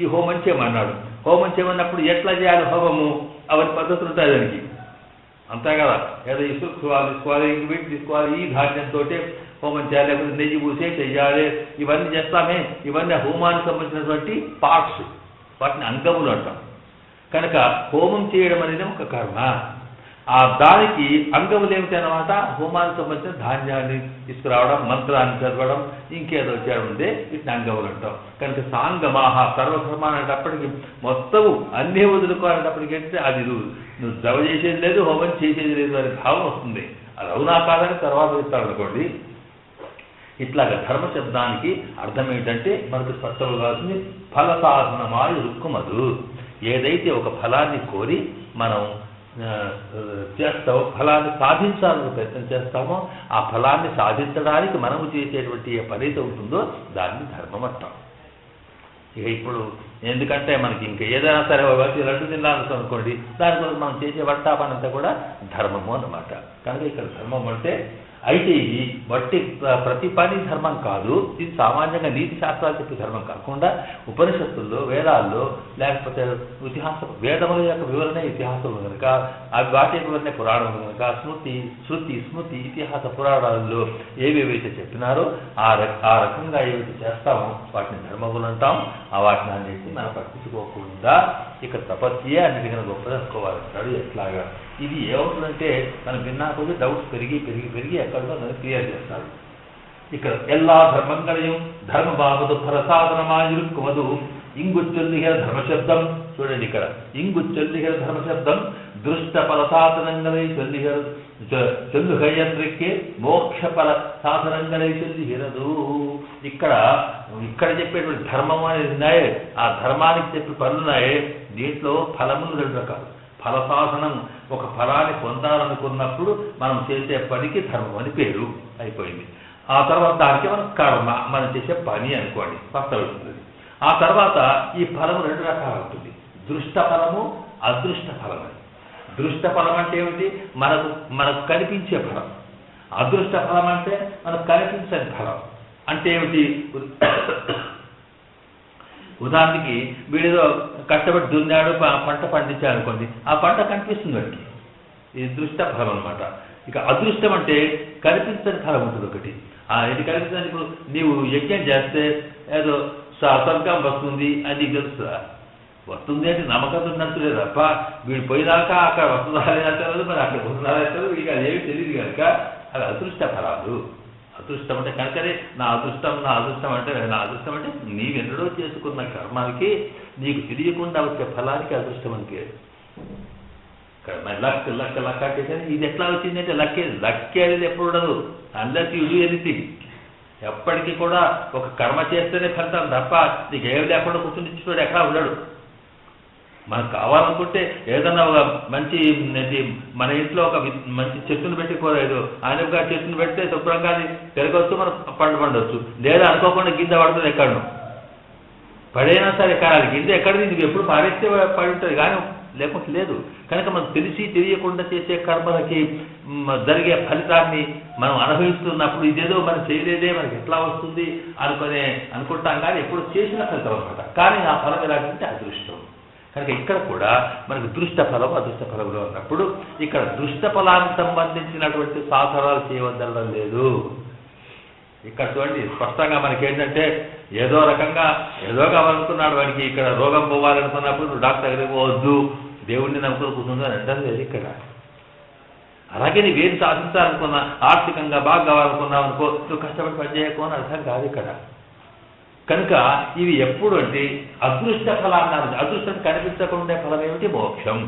ఈ హోమం చేయమన్నాడు. హోమం చేయమన్నప్పుడు ఎట్లా చేయాలి హోమము? అవన్నీ పద్ధతులు ఉంటాయి దానికి, అంతే కదా. ఏదో ఇసుకు తీసుకోవాలి, వీటి తీసుకోవాలి, ఈ ధాన్యంతో హోమం చేయాలి, లేకపోతే నెయ్యి పూసే చెయ్యాలి, ఇవన్నీ చేస్తామే. ఇవన్నీ హోమానికి సంబంధించినటువంటి పార్ట్స్, వాటిని అంగములు అంటాం. కనుక హోమం చేయడం అనేది ఒక కర్మ. దానికి అంగములు ఏమిటి అన్నమాట? హోమానికి సంబంధించిన ధాన్యాన్ని తీసుకురావడం, మంత్రాన్ని చదవడం, ఇంకేదో చేయడం ఉందే వీటిని అంగములు అంటాం. కనుక సాంగమాహ సర్వధర్మాన్ని అనేటప్పటికీ మొత్తము అన్నీ వదులుకోవాలనేటప్పటికీ అంటే అది నువ్వు జవ చేసేది లేదు, హోమం చేసేది లేదు అనే భావం వస్తుంది. అది అవునా కాదని తర్వాత చెప్తాడు అనుకోండి. ఇట్లాగా ధర్మ శబ్దానికి అర్థం ఏంటంటే మనకు స్పష్టంగా కావాల్సింది ఫల సాధనమాయ రుక్కుమదు. ఏదైతే ఒక ఫలాన్ని కోరి మనం చేస్తామో, ఫలాన్ని సాధించాలని ప్రయత్నం చేస్తామో, ఆ ఫలాన్ని సాధించడానికి మనము చేసేటువంటి ఏ పని అయితే ఉంటుందో దాన్ని ధర్మం అంటాం. ఇక ఇప్పుడు ఎందుకంటే మనకి ఇంకా ఏదైనా సరే వచ్చి లడ్డు తినాలని అనుకోండి, దానికోసం మనం చేసే వట్టాపనంతా కూడా ధర్మము అన్నమాట. కనుక ఇక్కడ ధర్మం అంటే అయితే ఇది బట్టి ప్రతి పని ధర్మం కాదు. ఇది సామాన్యంగా నీతి శాస్త్రాలు చెప్పే ధర్మం కాకుండా ఉపనిషత్తుల్లో, వేదాల్లో, లేకపోతే వేదముల యొక్క వివరణ ఇతిహాసములు కనుక, అవి వాటి వివరణ పురాణములు కనుక, శృతి స్మృతి ఇతిహాస పురాణాలలో ఏవేవైతే చెప్పినారో ఆ రకంగా ఏవైతే చేస్తామో వాటిని ధర్మములు అంటాం. ఆ వాటిని అనేసి మనం పట్టించుకోకుండా ఇక్కడ తపస్యే అన్నిటికన్నా గొప్పదనుకోవాలంటాడు. ఎట్లాగా ఇది ఏమవుతుందంటే మనం విన్నా కొద్ది డౌట్స్ పెరిగి పెరిగి పెరిగి ఎక్కడో దాన్ని క్లియర్ చేస్తాడు. ఇక్కడ ఎల్లా ధర్మంగళయం ధర్మ బాబదు ఫలసాధనమాయురుక్కుమదు ఇంగు చొల్లిగిన ధర్మశబ్దం. చూడండి ఇక్కడ ఇంగు చొల్లిగిన ధర్మశబ్దం దృష్ట ఫలసాధనంగళై చొల్లుగయ్యంద్రికే మోక్ష ఫల సాధనంగళై చొల్లిగిరదు. ఇక్కడ చెప్పేటువంటి ధర్మం అనేది ఉన్నాయే, ఆ ధర్మానికి చెప్పే పనులున్నాయే, దీంట్లో ఫలములు 2 రకాలు. ఫల సాధనం ఒక ఫలాన్ని పొందాలనుకున్నప్పుడు మనం చేసే పనికి ధర్మం అని పేరు అయిపోయింది. ఆ తర్వాత దానికి మనం కర్మ, మనం చేసే పని అనుకోండి, స్పష్టమవుతుంది. ఆ తర్వాత ఈ ఫలము 2 రకాలు ఉంటుంది, దృష్ట ఫలము, అదృష్ట ఫలం అని. దృష్ట ఫలం అంటే ఏమిటి? మనకు కనిపించే ఫలం. అదృష్ట ఫలం అంటే మనకు కనిపించని ఫలం. అంటే ఏమిటి? ఉదాహరణకి వీడిలో కష్టపడి దున్నాడు, పంట పండించాడు అనుకోండి, ఆ పంట కనిపిస్తుంది వాడికి, ఇది దృష్ట ఫలం అనమాట. ఇక అదృష్టం అంటే కనిపించని ఫలం ఉంటుంది ఒకటి. ఇది కనిపించని, ఇప్పుడు నీవు యజ్ఞం చేస్తే ఏదో స్వర్గం వస్తుంది అని నీకు తెలుస్తుందా? వస్తుంది అంటే నమ్మకం ఉన్నట్టు లేదు తప్ప, వీడు పోయినాక అక్కడ వస్తుందా లేదు, మరి అక్కడ వస్తుందా లేదు, వీడికి అదేమి తెలియదు కనుక అవి అదృష్ట ఫలాలు. అదృష్టం అంటే కనుకనే నా అదృష్టం అంటే నీవెన్నడో చేసుకున్న కర్మానికి నీకు తెలియకుండా వచ్చే ఫలానికి అదృష్టం అని పేరు. లక్క చేసేది ఇది ఎట్లా వచ్చిందంటే లక్కే అనేది ఎప్పుడు ఉండదు, అన్లెస్ యు డూ ఎనీథింగ్. ఎప్పటికీ కూడా ఒక కర్మ చేస్తేనే ఫలితం తప్ప నీకు ఏం లేకుండా కూర్చుని ఇచ్చినోడు ఎక్కడా ఉండడు. మనకు కావాలనుకుంటే ఏదన్నా ఒక మంచి మన ఇంట్లో ఒక మంచి చెట్టును పెట్టుకోలేదు, ఆయనగా చెట్టును పెడితే శుభ్రంగా పెరగవచ్చు, మనం పండవచ్చు. లేదా అనుకోకుండా గింజ పడుతుంది, ఎక్కడను పడైనా సరే ఎక్కడ గింజ ఎక్కడిది, నువ్వు ఎప్పుడు పారేస్తే పడి ఉంటుంది, కానీ లేకపోతే లేదు. కనుక మనం తెలియకుండా చేసే కర్మలకి జరిగే ఫలితాన్ని మనం అనుభవిస్తున్నప్పుడు ఇదేదో మనం చేయలేదే, మనకి ఎట్లా వస్తుంది అనుకుంటాం, కానీ ఎప్పుడు చేసిన ఫలితం అనమాట. కానీ ఆ ఫలం ఎలాంటి అదృష్టం. కనుక ఇక్కడ కూడా మనకు దృష్ట ఫలం, అదృష్ట ఫలంలో ఉన్నప్పుడు ఇక్కడ దృష్ట ఫలానికి సంబంధించినటువంటి సాధనాలు చేయవద్దడం లేదు. ఇక్కడ చూడండి స్పష్టంగా మనకేంటంటే ఏదో రకంగా ఏదో కావాలనుకున్నాడు వాడికి, ఇక్కడ రోగం పోవాలనుకున్నప్పుడు డాక్టర్ దగ్గరికి పోవద్దు, దేవుడిని నమ్ముకుని కూర్చుంది అని అంటారు లేదు ఇక్కడ. అలాగే నీవేం సాధించాలనుకున్నా, ఆర్థికంగా బాగా కావాలనుకున్నావు అనుకో, నువ్వు కష్టపడి పనిచేయకు అని అర్థం కాదు ఇక్కడ. కనుక ఇవి ఎప్పుడు అంటే అదృష్ట ఫలాన్ని, అదృష్టం కనిపించకుండా ఫలం ఏమిటి? మోక్షం,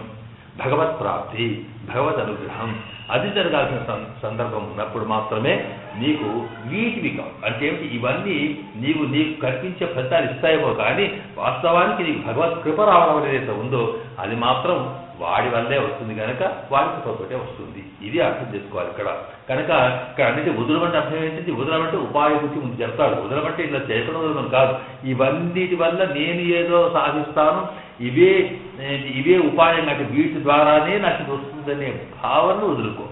భగవత్ ప్రాప్తి, భగవద్ అనుగ్రహం. అది జరగాల్సిన సందర్భం ఉన్నప్పుడు మాత్రమే నీకు వీటివి అంటే ఏమిటి, ఇవన్నీ నీకు కనిపించే ఫలితాలు ఇస్తాయేమో, కానీ వాస్తవానికి నీకు భగవత్ కృప రావడం ఏదైతే ఉందో అది మాత్రం వాడి వల్లే వస్తుంది, కనుక వాడి కృపతోటే వస్తుంది. ఇది అర్థం చేసుకోవాలి ఇక్కడ. కనుక ఇక్కడ అన్నిటి వదలమంటే అర్థం ఏంటంటే, వదలమంటే ఉపాయ బుద్ధి ముందు చెప్తాడు. వదలమంటే ఇలా చేయకుండా వదలమని కాదు, ఇవన్నిటి వల్ల నేను ఏదో సాధిస్తాను, ఇవే ఉపాయం, అంటే వీటి ద్వారానే నాకు వస్తుందనే భావనను వదులుకో.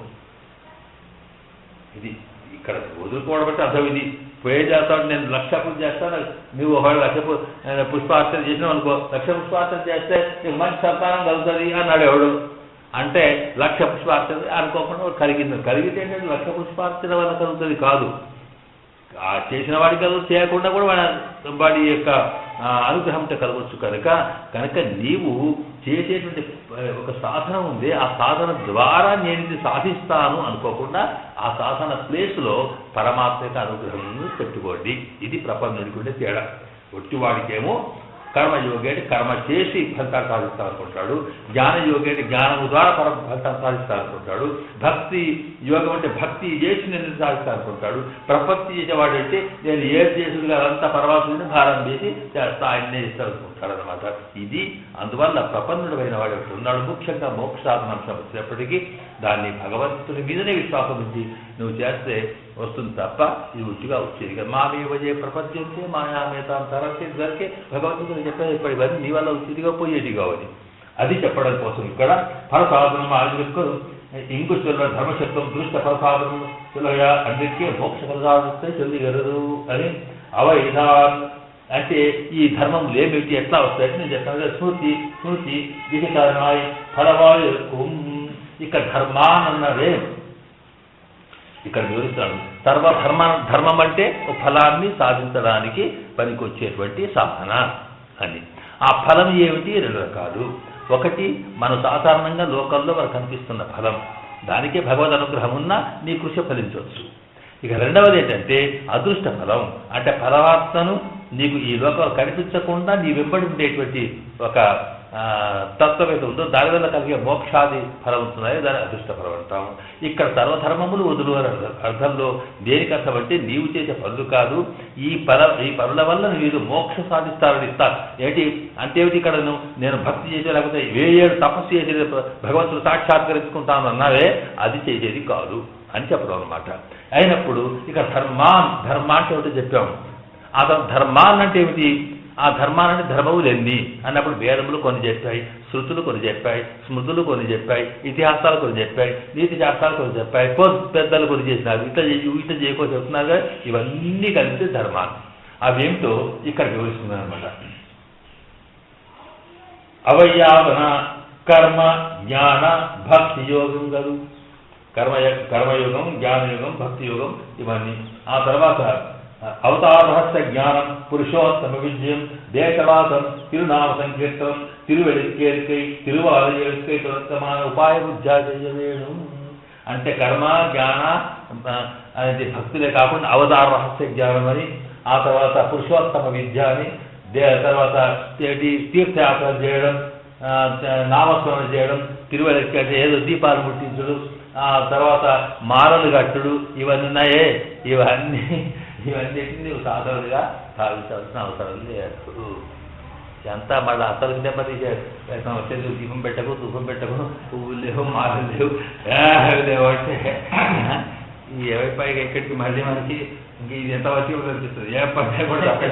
ఇది ఇక్కడ వదులుకోవడం అంటే అర్థం ఇది. పోయే చేస్తాడు, నేను 1,00,000 పూజ చేస్తాను, నువ్వు ఒకవేళ 1,00,000 పుష్పార్చన చేసినావు అనుకో, 1,00,000 పుష్పార్చన చేస్తే నీకు మంచి సంతానం కలుగుతుంది అన్నాడు ఎవడు. అంటే 1,00,000 పుష్పార్చన అనుకోకుండా కలిగితే ఏంటంటే 1,00,000 పుష్పార్చన వల్ల కలుగుతుంది కాదు, చేసిన వాడికి కలుగు, చేయకుండా కూడా వాడి యొక్క అనుగ్రహంతో కలగవచ్చు. కనుక నీవు చేసేటువంటి ఒక సాధన ఉంది, ఆ సాధన ద్వారా నేను ఇది సాధిస్తాను అనుకోకుండా ఆ సాధన ప్లేస్లో పరమాత్మ యొక్క అనుగ్రహం పెట్టుకోండి. ఇది ప్రపంచుడికి ఉండే తేడా. ఒట్టివాడికేమో కర్మయోగి అంటే కర్మ చేసి ఫలితాలు సాధిస్తారనుకుంటాడు, జ్ఞానయోగి అంటే జ్ఞానము ద్వారా ఫలితాలు సాధిస్తారనుకుంటాడు, భక్తి యోగం అంటే భక్తి చేసి నేను సాధిస్తారనుకుంటాడు, ప్రపత్తి చేసేవాడు అంటే నేను ఏది చేసుకుని అదంతా పరమాత్మని భారం చేసి చేస్తా ఆయన్నే ఇస్తారనుకుంటాడు అనమాట. ఇది అందువల్ల ప్రపన్నుడైన వాడు ఉన్నాడు. ముఖ్యంగా మోక్షాధన అంశం వచ్చినప్పటికీ దాన్ని భగవంతుడి మీదనే విశ్వాసం ఉంచి నువ్వు చేస్తే వస్తుంది తప్ప ఇది ఉచిగా వచ్చేది కదా. మామేవజే ప్రపంచంతే మాయామేతాం తరచే దొరికే భగవంతుడు చెప్పేది ఇప్పుడు ఇవన్నీ నీ వల్ల వచ్చేదిగా పోయేది కావాలి. అది చెప్పడం కోసం ఇక్కడ ఫలసాధనం ఆలోచన ఇంకుశుల ధర్మశత్వం దృష్ట ఫలసాధనం సులగా అందుకే మోక్ష ఫలసాధన చెల్లిగలరు అని అవైధా అంటే ఈ ధర్మములు ఏమిటి ఎట్లా వస్తాయంటే నేను చెప్పాను కదా. స్మృతి విహితాయి ఫలవాయు ఇక్కడ ధర్మానన్నదే ఇక్కడ వివరిస్తాడు. ధర్మం అంటే ఒక ఫలాన్ని సాధించడానికి పనికొచ్చేటువంటి సాధన అని. ఆ ఫలం ఏమిటి? 2 రకాలు. ఒకటి మనం సాధారణంగా లోకల్లో మనకు కనిపిస్తున్న ఫలం, దానికే భగవద్ అనుగ్రహం ఉన్నా నీ కృషి ఫలించవచ్చు. ఇక రెండవది ఏంటంటే అదృష్ట ఫలం, అంటే పరమాత్మను నీకు ఈ లోకం కనిపించకుండా నీ వెంబడి ఉండేటువంటి ఒక తత్వం అయితే ఉందో దానివల్ల కలిగే మోక్షాది ఫలం ఉంటున్నాయో దాన్ని అదృష్ట ఫలం అంటాము. ఇక్కడ సర్వధర్మములు వదులు అర్థంలో దేనికి అర్థం అంటే నీవు చేసే పనులు కాదు, ఈ పనుల వల్ల మీరు మోక్ష సాధిస్తారని ఇస్తారు. ఏంటి అంటే ఇక్కడ నేను భక్తి చేసే లేకపోతే 1000 తపస్సు చేసేది భగవంతుడు సాక్షాత్కరించుకుంటాను అన్నావే, అది చేసేది కాదు అని చెప్పడం అనమాట. అయినప్పుడు ఇక ధర్మ అంటే ఏమిటో చెప్పాము. ఆ ధర్మాన్ని అంటే ఏమిటి? ఆ ధర్మాలంటే ధర్మములు ఎన్ని అన్నప్పుడు వేదములు కొన్ని చెప్పాయి, శృతులు కొన్ని చెప్పాయి, స్మృతులు కొన్ని చెప్పాయి, ఇతిహాసాలు కొన్ని చెప్పాయి, నీతి శాస్త్రాలు కొన్ని చెప్పాయి, పెద్దలు కొన్ని చేసినారు, ఇట్లా చేయకో చెప్తున్నారు. ఇవన్నీ కలిసి ధర్మాలు. అవేమిటో ఇక్కడ వివరిస్తున్నారు అనమాట. అవయ్యావన కర్మ జ్ఞాన భక్తి యోగం గలు కర్మయోగం, జ్ఞానయోగం, భక్తి యోగం ఇవన్నీ. ఆ తర్వాత అవతారహస్య జ్ఞానం, పురుషోత్తమ విజయం, దేశవాసం, తిరునామ సంకీర్తనం, తిరువెళికేర్కై, తిరువాలయకై తొలత్తమాన ఉపాయ బుద్ధ్యాజయవేణు అంటే కర్మ జ్ఞాన అనేది భక్తులే కాకుండా అవతార రహస్య జ్ఞానం అని, ఆ తర్వాత పురుషోత్తమ విద్య అని, తర్వాత తీర్థయాత్ర చేయడం, నామస్మరణ చేయడం, తిరువెళికి ఏదో దీపాలు ముట్టించడం, ఆ తర్వాత మాలలు కట్టుడు, ఇవన్నీ ఉన్నాయే. ఇవన్నిటిని నువ్వు సాధనలుగా భావించాల్సిన అవసరం లేదు. ఎంత మళ్ళీ అసలు నెమ్మది వచ్చేది దీపం పెట్టకు, ధూపం పెట్టకు, పువ్వులు లేవు, మాలలు లేవు, లేవంటే ఈ 20 పైగా ఎక్కడికి మళ్ళీ మనకి ఇంక ఇది ఎంత వచ్చి కూడా అనిపిస్తుంది. ఏ పని కూడా అక్కడ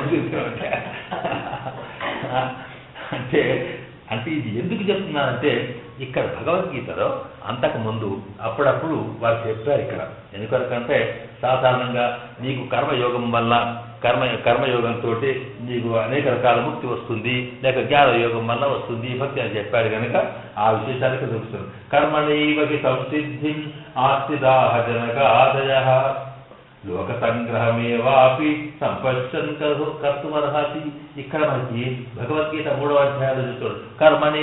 అంటే ఇది ఎందుకు చెప్తున్నానంటే ఇక్కడ భగవద్గీతలో అంతకుముందు అప్పుడప్పుడు వారు చెప్పారు ఇక్కడ. ఎందుకంటే సాధారణంగా నీకు కర్మయోగం వల్ల కర్మయోగంతో నీకు అనేక రకాల ముక్తి వస్తుంది, లేక జ్ఞానయోగం వల్ల వస్తుంది, భక్తి అని చెప్పాడు కనుక ఆ విశేషాలకు తెలుస్తుంది. కర్మణైవకి సంసిద్ధి ఆస్తిదాహ జనక ఆదయ లోక సంగ్రహమేవాపి సంపశ్చన్ కర్తుమర్హసి. ఇక్కడ మనకి భగవద్గీత 3వ అధ్యాయంలో చెప్తాడు కర్మని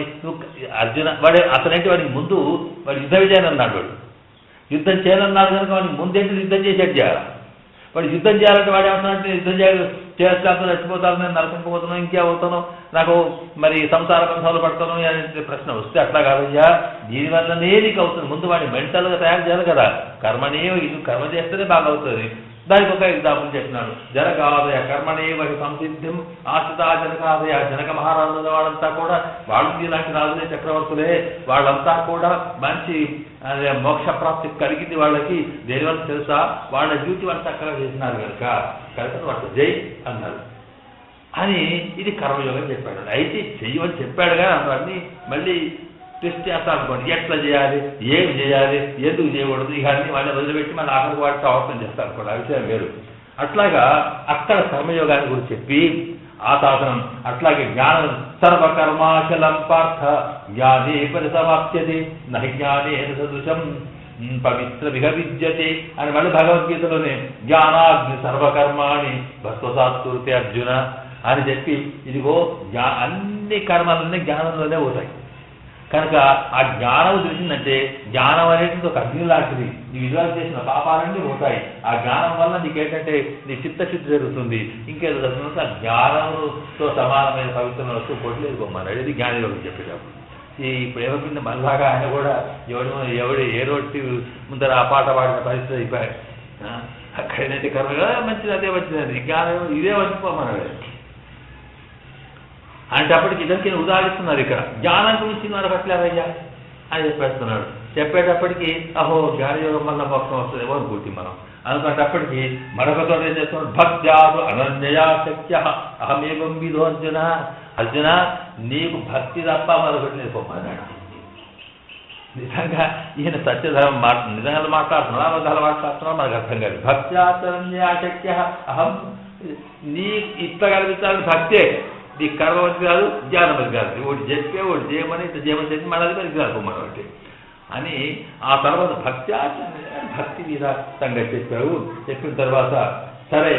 అర్జున వాడు అతనేంటి వాడికి ముందు వాడు యుద్ధ విజయాన్ని అన్నాడు. వాడు యుద్ధం చేయాలన్నాడు కనుక వాడికి ముందేంటి యుద్ధం చేసేట్టు చేయాలి. వాడు యుద్ధం చేయాలంటే వాడు ఏమంటున్నాడంటే యుద్ధం చేస్తాను, చచ్చిపోతాను, నేను నరకంపోతున్నాను, ఇంకే అవుతాను, నాకు మరి సంసార బంధాలు పడతాను అనే ప్రశ్న వస్తే అట్లా కాదయ్యా, దీనివల్లనే నీకు అవుతుంది. ముందు వాడిని మెంటల్గా తయారు చేయాలి కదా. కర్మనే ఇది కర్మ చేస్తేనే బాగా అవుతుంది. దానికి ఒక ఎగ్జాంపుల్ చెప్పినాడు. జనకాదయ కర్మనే వాడి సంసిద్ధిం ఆశ్రితా జనకాదయ. జనక మహారాజుల వాళ్ళంతా కూడా వాళ్ళు ఇలాంటి రాజులే, చక్రవర్తులే, వాళ్ళంతా కూడా మంచి మోక్ష ప్రాప్తి కలిగింది వాళ్ళకి. దేనివల్ల తెలుసా? వాళ్ళ డ్యూటీ వాళ్ళు చక్కగా చేసినారు కనుక వాళ్ళు జై అన్నారు అని ఇది కర్మయోగం చెప్పాడు. అయితే చెయ్యమని చెప్పాడు కానీ అందువన్నీ మళ్ళీ టెస్ట్ చేస్తాను అనుకోండి. ఎట్లా చేయాలి, ఏం చేయాలి, ఎందుకు చేయకూడదు, ఇక అన్ని వాళ్ళని వదిలిపెట్టి మళ్ళీ ఆఖరికి వాటికి ఆవర్తనం చేస్తాను అనుకోండి. ఆ విషయం వేరు. అట్లాగా అక్కడ కర్మయోగాన్ని గురించి చెప్పి ఆ సాధనం అట్లాగే జ్ఞానం సర్వకర్మాచలం పార్థ జ్ఞానే పరిసమాప్యతే నహి జ్ఞానేన సదృశం పవిత్ర విహవిద్యతే అని మళ్ళీ భగవద్గీతలోనే జ్ఞానాగ్ని సర్వకర్మాణి భస్వసాత్కృతే అర్జున అని చెప్పి ఇదిగో అన్ని కర్మలన్నీ జ్ఞానంలోనే పోతాయి. కనుక ఆ జ్ఞానం తెలిసిందంటే జ్ఞానం అనేది ఒక అగ్ని లాంటిది. నీ విలువలు చేసిన పాపాలన్నీ పోతాయి. ఆ జ్ఞానం వల్ల నీకేంటంటే నీ చిత్తశుద్ధి జరుగుతుంది. ఇంకేదో జరుగుతుంది. ఆ జ్ఞానంతో సమానమైన పవిత్రమైన వస్తువు కొట్టలేదు బొమ్మన్నాడు. ఇది జ్ఞానిలోకి చెప్పేటప్పుడు ఇప్పుడు ఏమైంది మళ్ళాగా ఆయన కూడా ఎవడు ఏ రోడ్డు ముందర ఆ పాట పాడిన పరిస్థితి అయిపోయాయి. అక్కడైతే కర్మగా మంచిది, అదే మంచిది, జ్ఞానం ఇదే వచ్చిపోమన్నాడు. అంటే అప్పటికి ఇద్దరికి ఉదాహరిస్తున్నారు. ఇక్కడ జ్ఞానం గురించి వారు అట్లేదయ్యా అని చెప్పేస్తున్నాడు. చెప్పేటప్పటికి అహో జ్ఞానయోగం వల్ల మోక్షం వస్తుంది ఏమో అనుకుంటే మనం అనుకునేటప్పటికి మరొకతో ఏం చేస్తున్నాడు, భక్త్యాదు అనన్యయా శక్య అహమేవం విధో అర్జున. అర్జున నీకు భక్తి తప్ప మరొకటి నేర్పమన్నాడు. నిజంగా ఈయన సత్యధర్మం నిజంగా మాట్లాడుతున్నా అబద్ధాలు మాట్లాడుతున్నా మనకు అర్థం కాదు. భక్త్యాచరణ్యా శక్య అహం నీ ఇట్ట కల్పించాలని భక్తే, నీ కర్మవతి కాదు, జ్ఞానవతి కాదు. ఒకటి చెప్పే ఒకటి చేయమని ఇట్లా చేయమని చెప్పి మనది మనకి రాకుమారు ఒకటి అని. ఆ తర్వాత భక్తి మీద సంగతి చెప్పావు. చెప్పిన తర్వాత సరే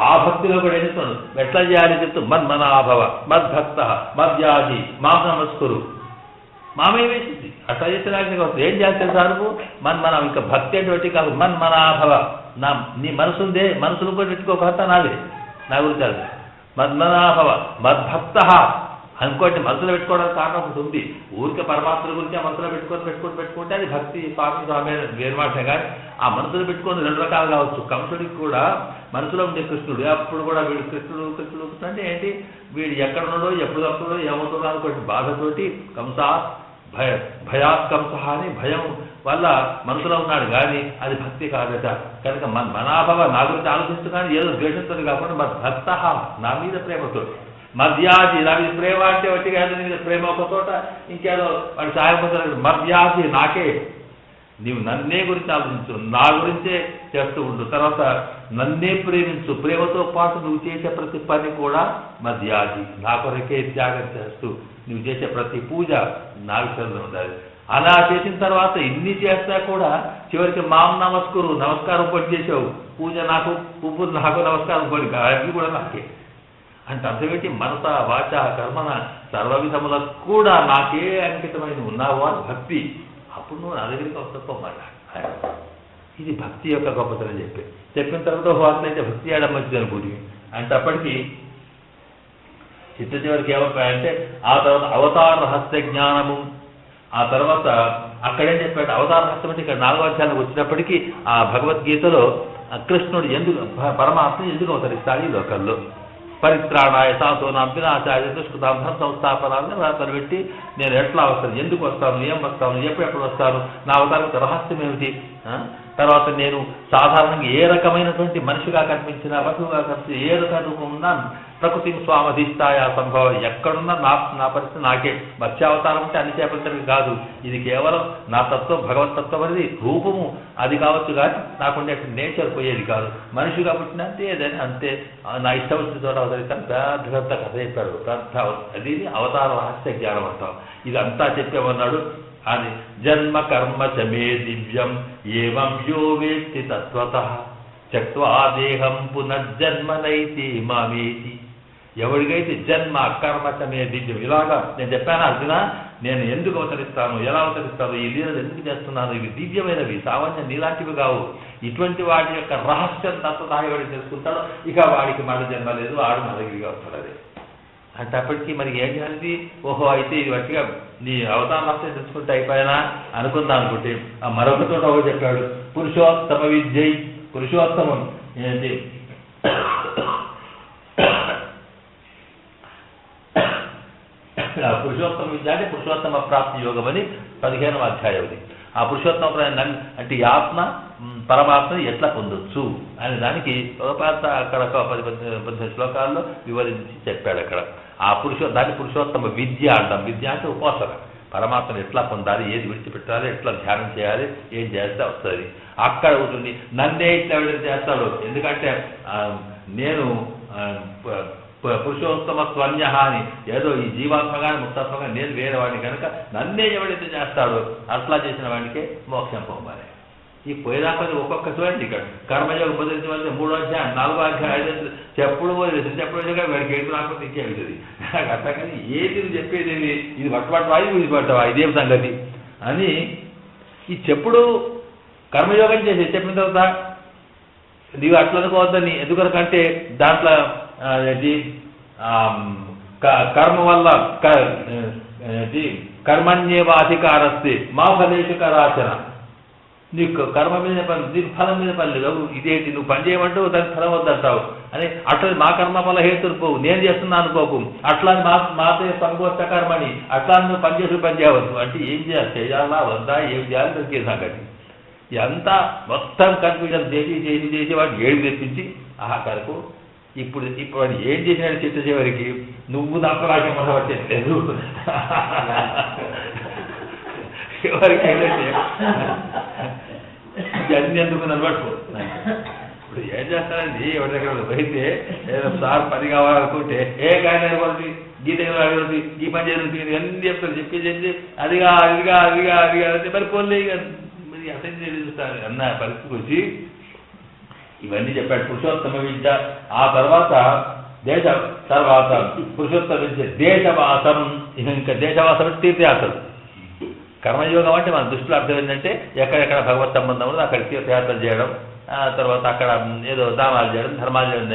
ఆ భక్తిలో కూడా ఏం చెప్తాను, ఎట్లా చేయాలి చెప్తూ మన్మనాభవ మద్భక్త మద్యాజి మాం నమస్కురు మామే వేసింది. అట్లా చేస్తే వస్తుంది. ఏం చేయాలి తెలుసా నువ్వు మన్మనం, ఇంకా భక్తి అంటే కాదు, మన్మనాభవ నీ మనసు ఉందే, మనసును కూడా పెట్టుకోక నాదే నా గురించి అది మన్మనాభవ మద్భక్త. ఇంకోటి మనసులో పెట్టుకోవడానికి కారణం ఒకటి ఉంది. ఊరికే పరమాత్మ గురించి మనసులో పెట్టుకుంటే అది భక్తి స్వామి స్వామి వేరు మాట. కానీ ఆ మనసులో పెట్టుకొని రెండు రకాలు కావచ్చు. కంసుడికి కూడా మనసులో ఉండే కృష్ణుడు, అప్పుడు కూడా వీడు కృష్ణుడు అంటే ఏంటి, వీడు ఎక్కడున్నాడో ఎప్పుడు తప్పుడో ఏమవుతుందో అనుకోండి బాధతోటి కంసా భయాత్ కంస అని భయం వల్ల మనసులో ఉన్నాడు. కానీ అది భక్తి కాదట. కనుక మనాభవ నా గురించి ఆలోచిస్తూ కానీ ఏదో ద్వేషంతో కాకుండా మద్భక్త నా మీద ప్రేమతో, మద్యాజి నా మీద ప్రేమ అంటే ఒకటి కాదు, నీ మీద ప్రేమ ఒక చోట ఇంకేదో వాడి సాయం పొందాలి. మద్యాజి నాకే, నీవు నన్నే గురించి ఆలోచించు, నా గురించే చేస్తూ ఉండు. తర్వాత నన్నే ప్రేమించు, ప్రేమతో పాటు నువ్వు చేసే ప్రతి పని కూడా మద్యాజి నా కొరకే త్యాగం చేస్తూ నువ్వు చేసే ప్రతి పూజ నా విషయంలో ఉండాలి. అలా చేసిన తర్వాత ఇన్ని చేస్తా కూడా చివరికి మాం నమస్కురు, నమస్కారం పడి చేసావు, పూజ నాకు, పువ్వు నాకు, నమస్కారం పడి అవి కూడా నాకే అంటే అర్థమేంటి, మనస వాచ కర్మన సర్వవిధములకు కూడా నాకే అంకితమైన ఉన్నావు అని భక్తి. అప్పుడు నువ్వు నా దగ్గరికి వస్తామన్నా. ఇది భక్తి యొక్క గొప్పతనం చెప్పిన తర్వాత అట్లయితే భక్తి ఆడ మంచిది అనుకుంటుంది. అంటే అప్పటికి చిత్త చివరికి ఏమవుతాయంటే ఆ తర్వాత అవతార రహస్య జ్ఞానము. ఆ తర్వాత అక్కడేం చెప్పాడు, అవతార రహస్యం అంటే ఇక్కడ 4వ అధ్యాయానికి వచ్చినప్పటికీ ఆ భగవద్గీతలో కృష్ణుడు ఎందుకు పరమాత్మ ఎందుకు అవతరిస్తాడు ఈ లోకల్లో, పరిత్రాణాయ సాధూనాం వినాశాయ దుష్కృతాం ధర్మ సంస్థాపనాన్ని వ్రాతలు పెట్టి నేను ఎట్లా వస్తాను, ఎందుకు వస్తాను, ఏం వస్తాను, ఎప్పుడెప్పుడు వస్తాను, నా అవతారం రహస్యం ఏమిటి, తర్వాత నేను సాధారణంగా ఏ రకమైనటువంటి మనిషిగా కనిపించినా వస్తువుగా కనిపించిన ఏ రకమైన రూపం ఉన్నా ప్రకృతి స్వామధిష్టాయ సంభవం ఎక్కడున్నా నా పరిస్థితి నాకే. మత్స్యావతారం అంటే అన్ని చేపలకి కాదు, ఇది కేవలం నా తత్వం భగవతత్వం అనేది రూపము అది కావచ్చు, కానీ నాకుండే నేచర్ పోయేది కాదు. మనిషిగా పుట్టినంతే ఏదైనా అంతే నా ఇష్టం వచ్చిన చోట అవతరిస్తాను. పెద్ద కథ చెప్పాడు, పెద్ద అది అవతార రహస్య జ్ఞానం అంటాం. ఇదంతా చెప్పామన్నాడు. అని జన్మ కర్మ చమే దివ్యం ఏవం యో వేత్తి తత్వతః త్యక్త్వా దేహం పునర్జన్మనైతి మామేతి. ఎవరికైతే జన్మ కర్మ చమే దివ్యం, ఇలాగా నేను చెప్పాను అర్జున, నేను ఎందుకు అవతరిస్తాను, ఎలా అవతరిస్తాను, ఈ లీలలు ఎందుకు చేస్తున్నాను, ఇవి దివ్యమైనవి, సామాన్య నీలాంటివి కావు. ఇటువంటి వాటి యొక్క రహస్యం తత్వత ఎవరికి తెలుసుకుంటాడో ఇక వాడికి మళ్ళీ జన్మ లేదు, వాడు మన దగ్గరికి వస్తాడు. అంటే అప్పటికి మనకి ఏం చేయాలి, ఓహో అయితే ఇది వట్టిగా నీ అవతారం వస్తే తెలుసుకుంటే అయిపోయినా అనుకుందాం అనుకుంటే మరొక చోట ఒకటి చెప్పాడు, పురుషోత్తమ విద్యై. పురుషోత్తమం ఏంటి, పురుషోత్తమ విద్య అంటే పురుషోత్తమ ప్రాప్తి యోగం అని 15వ అధ్యాయం. ఆ పురుషోత్తమ అంటే ఈ ఆత్మ పరమాత్మని ఎట్లా పొందొచ్చు అనే దానికి అక్కడ 10 శ్లోకాల్లో వివరించి చెప్పాడు. అక్కడ ఆ దాన్ని పురుషోత్తమ విద్య అంటాం. విద్య అంటే ఉపాసన, పరమాత్మను ఎట్లా పొందాలి, ఏది విడిచిపెట్టాలి, ఎట్లా ధ్యానం చేయాలి, ఏం చేస్తే వస్తుంది. అక్కడ ఉంటుంది నన్నే ఇట్లా ఎవరైతే చేస్తాడు, ఎందుకంటే నేను పురుషోత్తమ స్వన్య అని ఏదో ఈ జీవాత్మగాని ముక్తాత్మగా నేను వేరే వాడిని కనుక నన్నే ఎవడైతే చేస్తాడో అట్లా చేసిన వాడికే మోక్షం పొందాలి. ఈ పోయేదాకా ఒక్కొక్క చూడండి ఇక్కడ కర్మయోగం మొదటి వల్ల 3వ అధ్యాయం 4వ అధ్యాయం 5 చెప్పుడు వాడికి ఏడుపు రాకపోతే ఇంకేమిటది నాకు అర్థం కానీ ఏది నువ్వు చెప్పేది ఇది పట్టుబట్టవాయి ఇది పట్టవా ఇదేం సంగతి అని ఈ చెప్పుడు కర్మయోగం చేసి చెప్పిన తర్వాత నీవు అట్లా అనుకోవద్దని ఎందుకంటే దాంట్లో ఏంటి కర్మ వల్ల ఏంటి కర్మణ్యేవ అధికారస్తే మా ఫలేషు కరాచన నీకు కర్మ మీద పని నీకు ఫలం మీద పని లేదు ఇదేంటి నువ్వు పని చేయమంటావు దానికి ఫలం వద్దంటావు అని అట్లా మా కర్మ ఫల హేతులు పోవు నేను చేస్తున్నా అనుకోకు అట్లా మాతే సంగోష్ట కర్మని అట్లా నువ్వు పని చేసి పని చేయవద్దు అంటే ఏం చేయాలి చేయాలా వద్దా ఏం చేయాలి దొరికే సంగతి ఇదంతా మొత్తం కన్ఫ్యూజన్ చేసి వాడిని ఏడు తెప్పించి ఆఖరకు ఇప్పుడు వాడు ఏం చేసినాడు చిత్త చివరికి నువ్వు నక్కలాగే మొదలెట్టలేదు చివరికి ఏంటంటే ఇవన్నీ ఎందుకు నిలబడుకో ఇప్పుడు ఏం చేస్తానండి ఎవరి దగ్గర పోయితే ఏదో సార్ పని కావాలనుకుంటే ఏ కాయన గీత అడగదు ఈ పని చేయాలి అన్ని చెప్తారు చెప్పేసి అదిగా అంటే మరి పోలే మరి అటెండ్ చేస్తారు అన్న పరిస్థితికి వచ్చి ఇవన్నీ చెప్పాడు పురుషోత్తమ విద్య ఆ తర్వాత పురుషోత్తమ విద్య దేశవాసం ఇంకా దేశవాసం తీర్థయాత్రలు కర్మయోగం అంటే మన దృష్టిలో అర్థం ఏంటంటే ఎక్కడెక్కడ భగవత్ సంబంధం ఉన్నదో అక్కడ తీర్థయాత్రలు చేయడం తర్వాత అక్కడ ఏదో దానాలు చేయడం ధర్మాలు చేయడం